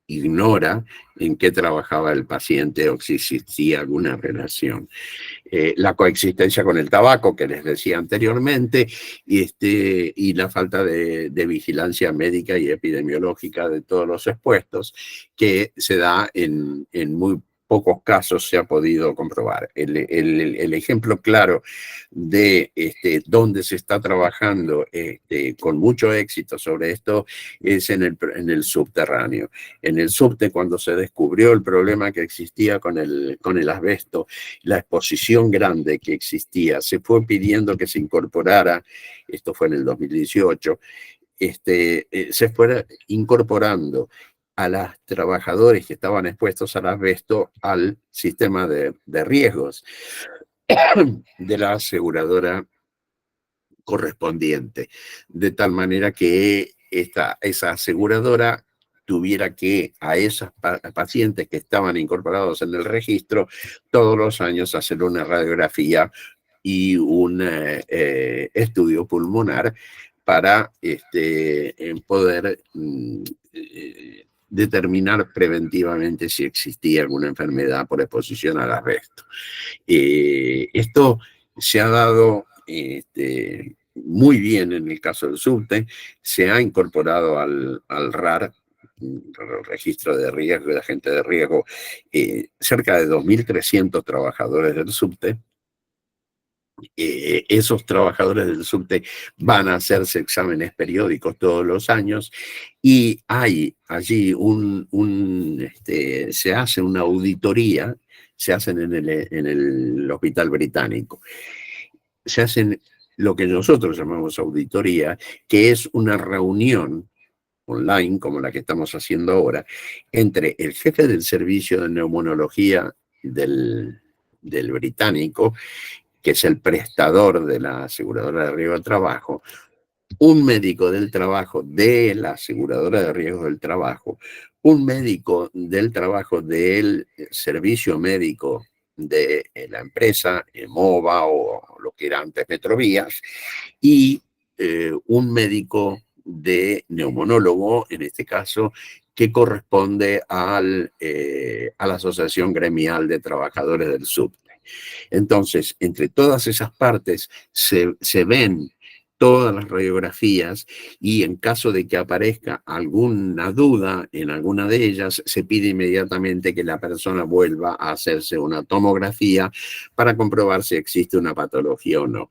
ignora en qué trabajaba el paciente o si existía alguna relación. La coexistencia con el tabaco, que les decía anteriormente, y la falta de vigilancia médica y epidemiológica de todos los expuestos, que se da en muy pocos casos se ha podido comprobar. El ejemplo claro de dónde se está trabajando con mucho éxito sobre esto es en el subterráneo. En el subte, cuando se descubrió el problema que existía con el asbesto, la exposición grande que existía, se fue pidiendo que se incorporara, esto fue en el 2018, se fuera incorporando a los trabajadores que estaban expuestos al asbesto al sistema de riesgos de la aseguradora correspondiente, de tal manera que esa aseguradora tuviera que a esos pacientes que estaban incorporados en el registro todos los años hacer una radiografía y un estudio pulmonar para poder determinar preventivamente si existía alguna enfermedad por exposición al asbesto. Esto se ha dado muy bien en el caso del subte, se ha incorporado al RAR, el registro de riesgo, de agente de riesgo, cerca de 2.300 trabajadores del subte. Esos trabajadores del subte van a hacerse exámenes periódicos todos los años y hay allí se hace una auditoría, se hacen en el Hospital Británico. Se hacen lo que nosotros llamamos auditoría, que es una reunión online, como la que estamos haciendo ahora, entre el jefe del servicio de neumonología del Británico, que es el prestador de la aseguradora de riesgo del trabajo, un médico del trabajo de la aseguradora de riesgo del trabajo, un médico del trabajo del servicio médico de la empresa, EMOVA o lo que era antes Metrovías, y un médico de neumonólogo, en este caso, que corresponde a la Asociación Gremial de Trabajadores del Subte. Entonces, entre todas esas partes se ven todas las radiografías y en caso de que aparezca alguna duda en alguna de ellas, se pide inmediatamente que la persona vuelva a hacerse una tomografía para comprobar si existe una patología o no.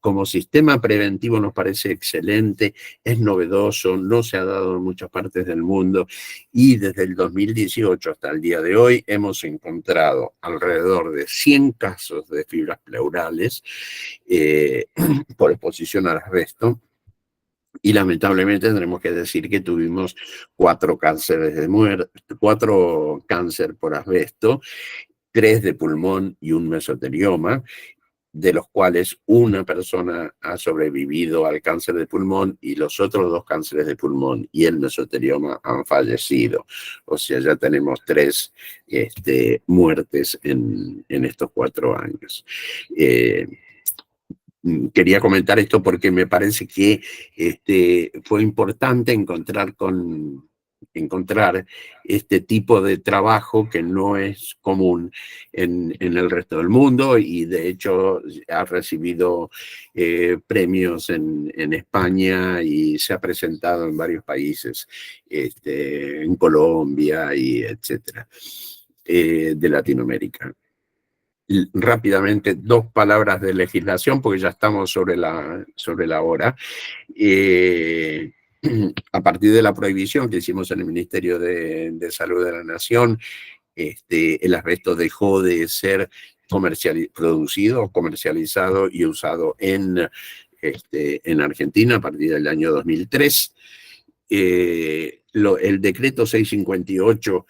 Como sistema preventivo nos parece excelente, es novedoso, no se ha dado en muchas partes del mundo y desde el 2018 hasta el día de hoy hemos encontrado alrededor de 100 casos de fibras pleurales por exposición al asbesto Y lamentablemente tendremos que decir que tuvimos 4 cánceres de muerte, 4 cáncer por asbesto, 3 de pulmón y un mesotelioma, de los cuales una persona ha sobrevivido al cáncer de pulmón y los otros 2 cánceres de pulmón y el mesotelioma han fallecido. O sea, ya tenemos 3 muertes en estos 4 años. Quería comentar esto porque me parece que fue importante encontrar este tipo de trabajo que no es común en el resto del mundo, y de hecho ha recibido premios en España y se ha presentado en varios países, en Colombia y etcétera, de Latinoamérica. Rápidamente, 2 palabras de legislación, porque ya estamos sobre la hora. A partir de la prohibición que hicimos en el Ministerio de Salud de la Nación, el asbesto dejó de ser producido, comercializado y usado en Argentina a partir del año 2003. El decreto 658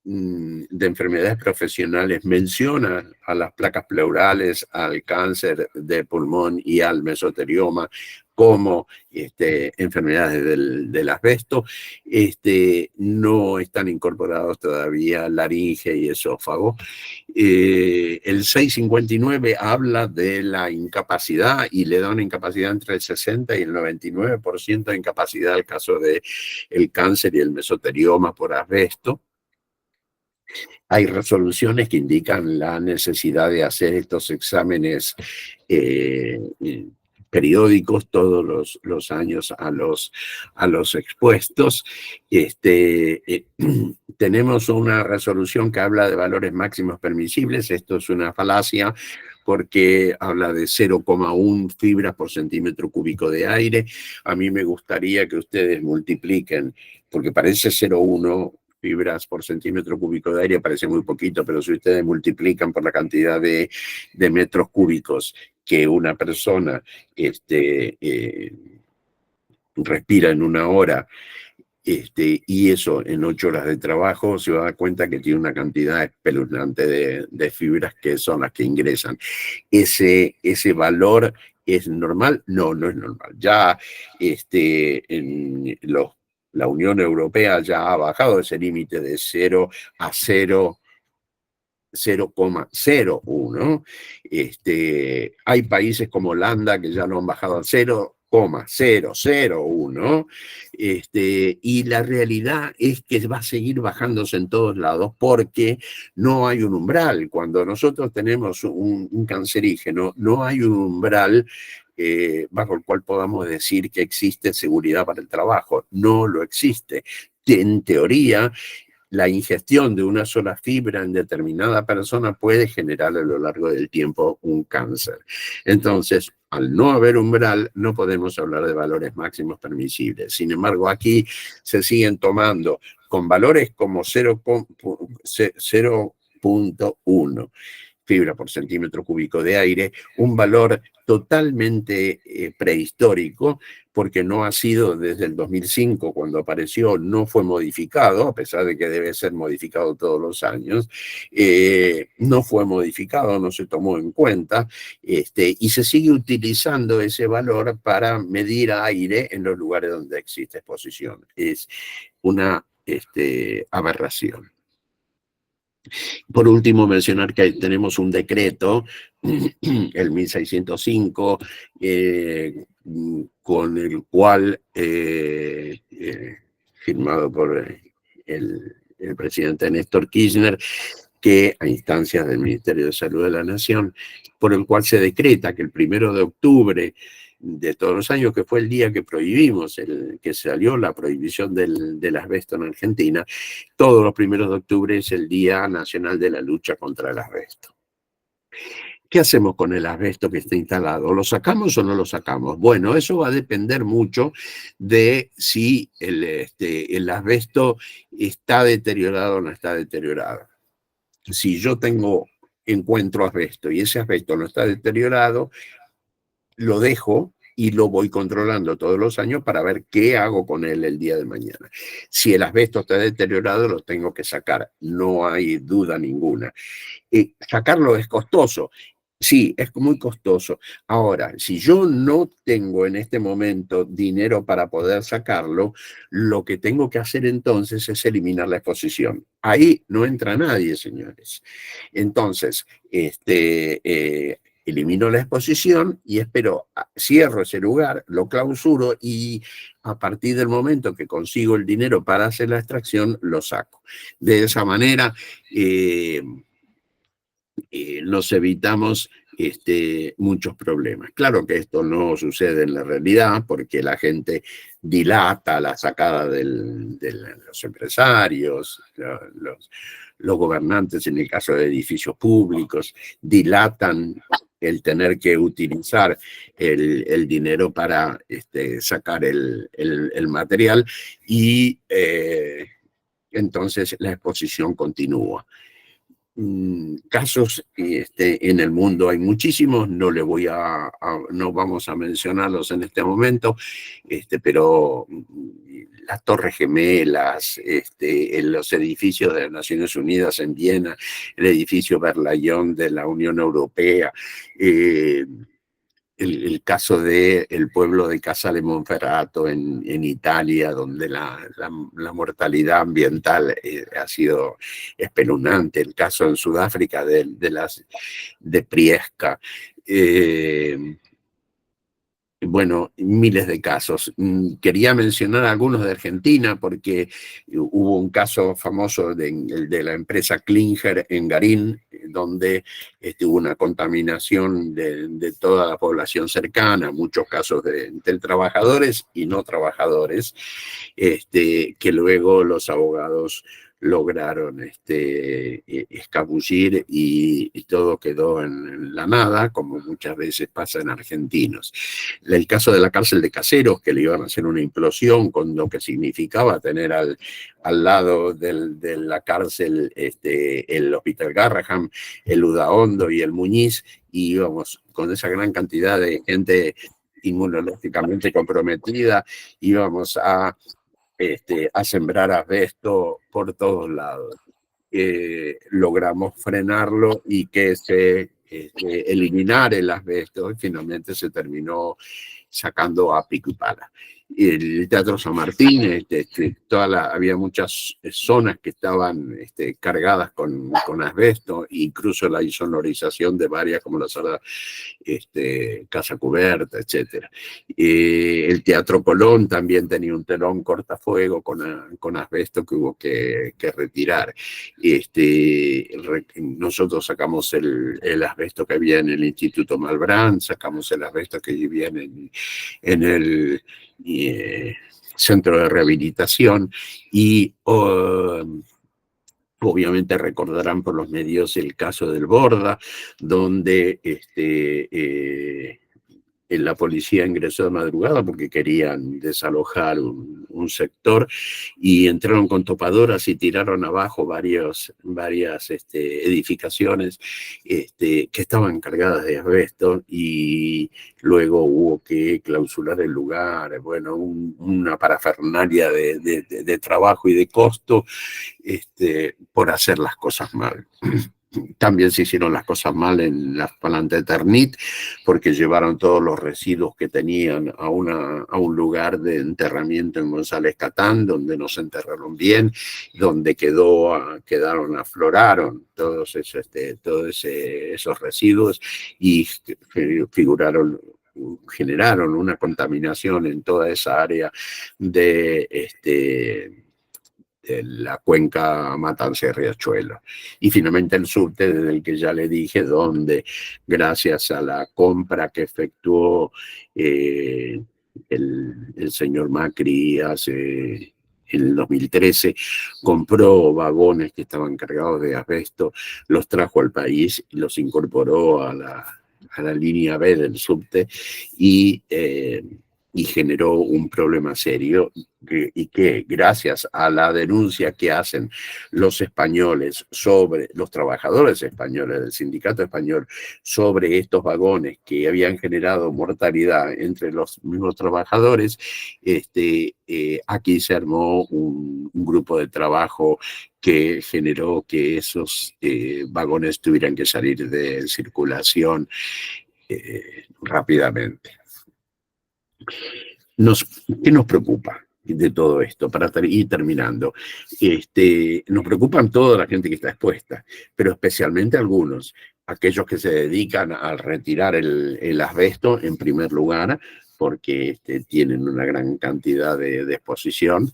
de enfermedades profesionales menciona a las placas pleurales, al cáncer de pulmón y al mesotelioma como enfermedades del asbesto. No están incorporados todavía laringe y esófago. El 659 habla de la incapacidad y le da una incapacidad entre el 60 y el 99% de incapacidad al caso del cáncer y el mesotelioma por asbesto. Hay resoluciones que indican la necesidad de hacer estos exámenes periódicos todos los años a los expuestos. Tenemos una resolución que habla de valores máximos permisibles. Esto es una falacia porque habla de 0,1 fibras por centímetro cúbico de aire. A mí me gustaría que ustedes multipliquen, porque parece 0,1 fibras por centímetro cúbico de aire, parece muy poquito, pero si ustedes multiplican por la cantidad de metros cúbicos que una persona respira en una hora, y eso en 8 horas de trabajo, se va a dar cuenta que tiene una cantidad espeluznante de fibras que son las que ingresan. Ese valor ¿es normal? No, no es normal. Ya la Unión Europea ya ha bajado ese límite de 0 a 0,01. Hay países como Holanda que ya lo han bajado a 0,001. Y la realidad es que va a seguir bajándose en todos lados porque no hay un umbral. Cuando nosotros tenemos un cancerígeno, no hay un umbral bajo el cual podamos decir que existe seguridad para el trabajo. No lo existe. En teoría, la ingestión de una sola fibra en determinada persona puede generar a lo largo del tiempo un cáncer. Entonces, al no haber umbral, no podemos hablar de valores máximos permisibles. Sin embargo, aquí se siguen tomando con valores como 0,1 fibra por centímetro cúbico de aire, un valor totalmente prehistórico, porque no ha sido desde el 2005, cuando apareció, no fue modificado, a pesar de que debe ser modificado todos los años, no fue modificado, no se tomó en cuenta, y se sigue utilizando ese valor para medir aire en los lugares donde existe exposición. Es una aberración. Por último, mencionar que tenemos un decreto, el 1605, con el cual, firmado por el presidente Néstor Kirchner, que a instancias del Ministerio de Salud de la Nación, por el cual se decreta que el 1 de octubre de todos los años, que fue el día que prohibimos, que salió la prohibición del asbesto en Argentina, todos los 1 de octubre es el Día Nacional de la Lucha contra el Asbesto. ¿Qué hacemos con el asbesto que está instalado? ¿Lo sacamos o no lo sacamos? Bueno, eso va a depender mucho de si el asbesto está deteriorado o no está deteriorado. Si yo encuentro asbesto y ese asbesto no está deteriorado, lo dejo y lo voy controlando todos los años para ver qué hago con él el día de mañana. Si el asbesto está deteriorado, lo tengo que sacar, no hay duda ninguna. Sacarlo es costoso. Sí, es muy costoso. Ahora, si yo no tengo en este momento dinero para poder sacarlo, lo que tengo que hacer entonces es eliminar la exposición. Ahí no entra nadie, señores. Entonces, elimino la exposición y espero, cierro ese lugar, lo clausuro y a partir del momento que consigo el dinero para hacer la extracción, lo saco. De esa manera, nos evitamos muchos problemas. Claro que esto no sucede en la realidad porque la gente dilata la sacada de los empresarios, los gobernantes en el caso de edificios públicos, dilatan el tener que utilizar el dinero para sacar el material y entonces la exposición continúa. Casos en el mundo hay muchísimos, no vamos a mencionarlos en este momento, pero las Torres Gemelas, en los edificios de las Naciones Unidas en Viena, el edificio Berlayón de la Unión Europea, el caso del pueblo de Casale Monferrato en Italia, donde la mortalidad ambiental ha sido espeluznante, el caso en Sudáfrica de Priesca, bueno, miles de casos. Quería mencionar algunos de Argentina porque hubo un caso famoso de la empresa Klinger en Garín, donde hubo una contaminación de toda la población cercana, muchos casos de trabajadores y no trabajadores, que luego los abogados lograron escabullir y todo quedó en la nada, como muchas veces pasa en argentinos. El caso de la cárcel de Caseros, que le iban a hacer una implosión con lo que significaba tener al lado de la cárcel el Hospital Garrahan, el Udaondo y el Muñiz, y íbamos con esa gran cantidad de gente inmunológicamente comprometida, íbamos a sembrar asbesto por todos lados. Logramos frenarlo y que se eliminar el asbesto y finalmente se terminó sacando a pico y pala. El Teatro San Martín, había muchas zonas que estaban cargadas con asbesto, incluso la insonorización de varias como la sala Casa Cubierta, etc. El Teatro Colón también tenía un telón cortafuego con asbesto que hubo que retirar. Nosotros sacamos el asbesto que había en el Instituto Malbrán, sacamos el asbesto que vivía en el centro de rehabilitación y obviamente recordarán por los medios el caso del Borda, donde la policía ingresó de madrugada porque querían desalojar un sector y entraron con topadoras y tiraron abajo varias edificaciones que estaban cargadas de asbesto y luego hubo que clausurar el lugar. Bueno, una parafernalia de trabajo y de costo por hacer las cosas mal. También se hicieron las cosas mal en las plantas de Ternit, porque llevaron todos los residuos que tenían a un lugar de enterramiento en González Catán, donde no se enterraron bien, donde afloraron todos esos residuos y generaron una contaminación en toda esa área de la cuenca Matanza-Riachuelo. Y finalmente el subte, desde el que ya le dije, donde gracias a la compra que efectuó el señor Macri en el 2013, compró vagones que estaban cargados de asbesto, los trajo al país y los incorporó a la línea B del subte y y generó un problema serio, y que gracias a la denuncia que hacen los españoles sobre los trabajadores españoles del sindicato español sobre estos vagones que habían generado mortalidad entre los mismos trabajadores, aquí se armó un grupo de trabajo que generó que esos vagones tuvieran que salir de circulación rápidamente. ¿Qué nos preocupa de todo esto? Para ir terminando, nos preocupan toda la gente que está expuesta, pero especialmente algunos, aquellos que se dedican a retirar el asbesto en primer lugar, porque tienen una gran cantidad de exposición,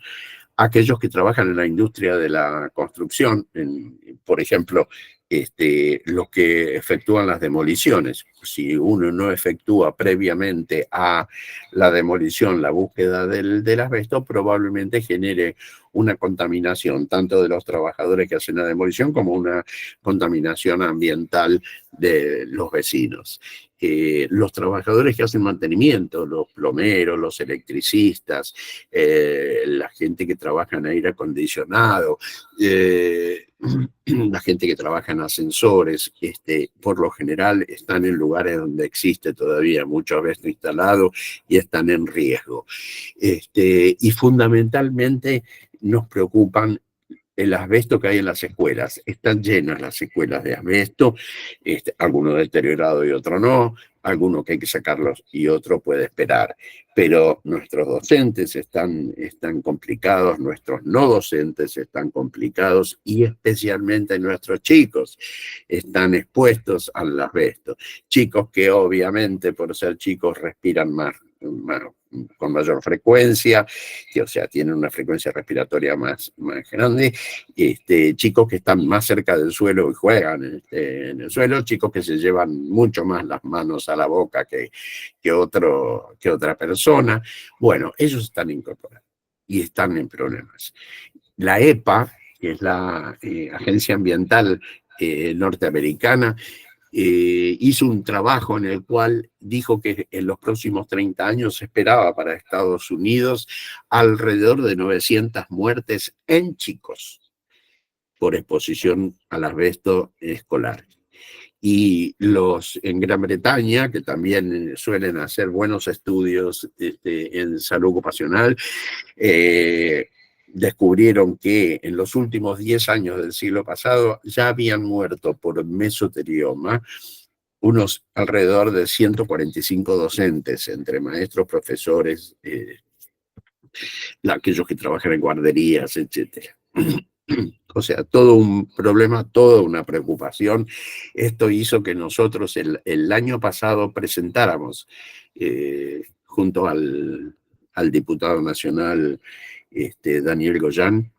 aquellos que trabajan en la industria de la construcción, por ejemplo, los que efectúan las demoliciones. Si uno no efectúa previamente a la demolición la búsqueda del asbesto, probablemente genere una contaminación tanto de los trabajadores que hacen la demolición como una contaminación ambiental de los vecinos. Los trabajadores que hacen mantenimiento, los plomeros, los electricistas, la gente que trabaja en aire acondicionado, la gente que trabaja en ascensores, por lo general están en lugares donde existe todavía mucho asbesto instalado y están en riesgo. Y fundamentalmente nos preocupan el asbesto que hay en las escuelas. Están llenas las escuelas de asbesto, algunos deteriorados y otros no, algunos que hay que sacarlos y otro puede esperar. Pero nuestros docentes están complicados, nuestros no docentes están complicados y especialmente nuestros chicos están expuestos al asbesto. Chicos que obviamente por ser chicos respiran más con mayor frecuencia, o sea, tienen una frecuencia respiratoria más grande, chicos que están más cerca del suelo y juegan en el suelo, chicos que se llevan mucho más las manos a la boca que otra persona. Bueno, ellos están incorporados y están en problemas. La EPA, que es la Agencia Ambiental norteamericana, hizo un trabajo en el cual dijo que en los próximos 30 años se esperaba para Estados Unidos alrededor de 900 muertes en chicos por exposición al asbesto escolar. Y en Gran Bretaña, que también suelen hacer buenos estudios en salud ocupacional, descubrieron que en los últimos 10 años del siglo pasado ya habían muerto por mesotelioma unos alrededor de 145 docentes, entre maestros, profesores, aquellos que trabajan en guarderías, etc. O sea, todo un problema, toda una preocupación. Esto hizo que nosotros el año pasado presentáramos, junto al diputado nacional Daniel Goyán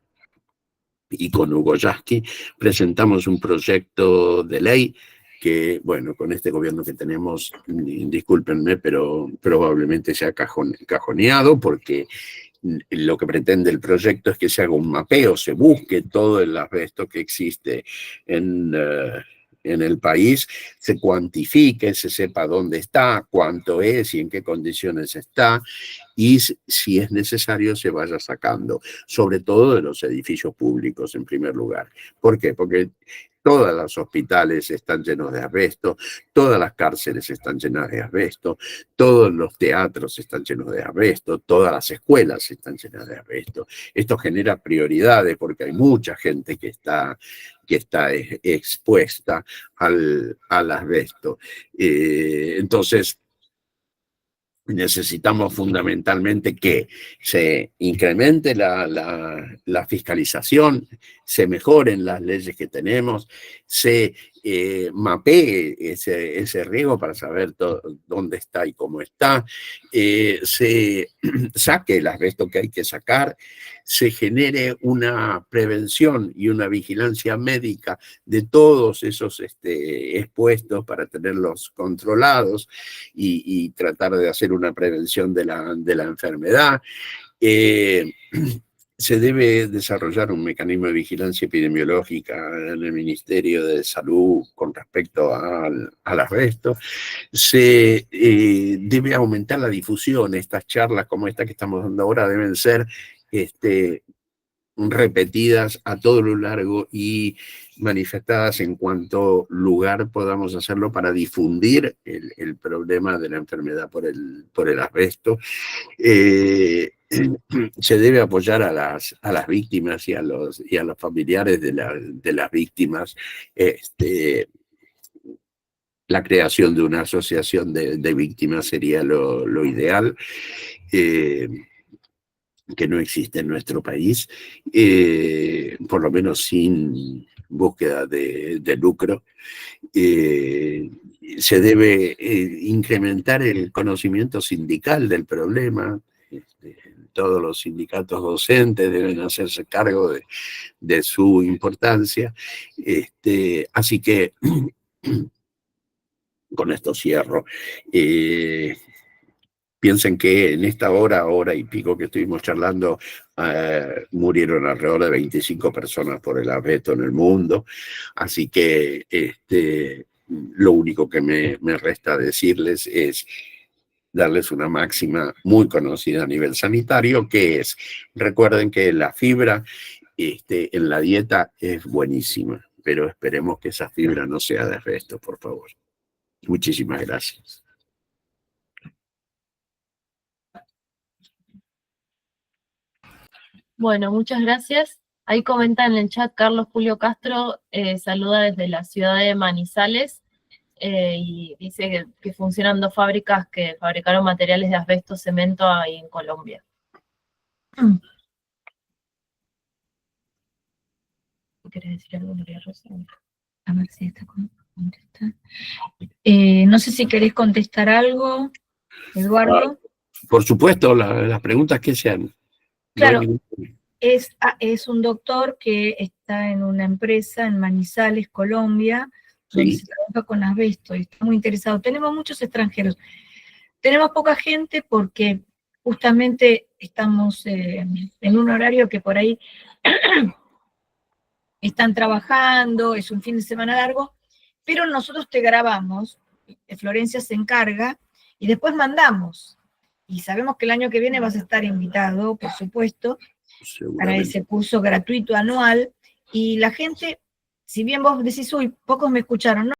y con Hugo Yasky, presentamos un proyecto de ley que, bueno, con este gobierno que tenemos, discúlpenme, pero probablemente se ha cajoneado, porque lo que pretende el proyecto es que se haga un mapeo, se busque todo el asbesto que existe en el país, se cuantifique, se sepa dónde está, cuánto es y en qué condiciones está, y si es necesario se vaya sacando, sobre todo de los edificios públicos en primer lugar. ¿Por qué? Porque todos los hospitales están llenos de asbesto, todas las cárceles están llenas de asbesto, todos los teatros están llenos de asbesto, todas las escuelas están llenas de asbesto. Esto genera prioridades porque hay mucha gente que está expuesta al asbesto. Entonces, necesitamos fundamentalmente que se incremente la fiscalización, se mejoren las leyes que tenemos, se mapee ese riesgo para saber dónde está y cómo está, se saque el asbesto que hay que sacar, se genere una prevención y una vigilancia médica de todos esos expuestos para tenerlos controlados y tratar de hacer una prevención de la enfermedad. Se debe desarrollar un mecanismo de vigilancia epidemiológica en el Ministerio de Salud con respecto al asbesto. Se debe aumentar la difusión. Estas charlas como esta que estamos dando ahora deben ser repetidas a todo lo largo y manifestadas en cuanto lugar podamos hacerlo para difundir el problema de la enfermedad por el asbesto. Se debe apoyar a las víctimas y a los familiares de las víctimas. La creación de una asociación de víctimas sería lo ideal. Que no existe en nuestro país, por lo menos sin búsqueda de lucro. Se debe incrementar el conocimiento sindical del problema. Todos los sindicatos docentes deben hacerse cargo de su importancia. Así que, con esto cierro. Piensen que en esta hora y pico que estuvimos charlando, murieron alrededor de 25 personas por el asbesto en el mundo. Así que lo único que me resta decirles es darles una máxima muy conocida a nivel sanitario, que es, recuerden que la fibra en la dieta es buenísima, pero esperemos que esa fibra no sea de asbesto, por favor. Muchísimas gracias. Bueno, muchas gracias. Ahí comenta en el chat Carlos Julio Castro, saluda desde la ciudad de Manizales y dice que funcionan 2 fábricas que fabricaron materiales de asbesto cemento ahí en Colombia. ¿Querés decir algo, María Rosa? A ver si está contestada. No sé si querés contestar algo, Eduardo. Por supuesto, las preguntas que sean. Claro, No es un doctor que está en una empresa en Manizales, Colombia, donde sí. se trabaja con asbesto y está muy interesado. Tenemos muchos extranjeros. Tenemos poca gente porque justamente estamos en un horario que por ahí están trabajando, es un fin de semana largo, pero nosotros te grabamos, Florencia se encarga, y después mandamos. Y sabemos que el año que viene vas a estar invitado, por supuesto, para ese curso gratuito anual, y la gente, si bien vos decís, uy, pocos me escucharon, no,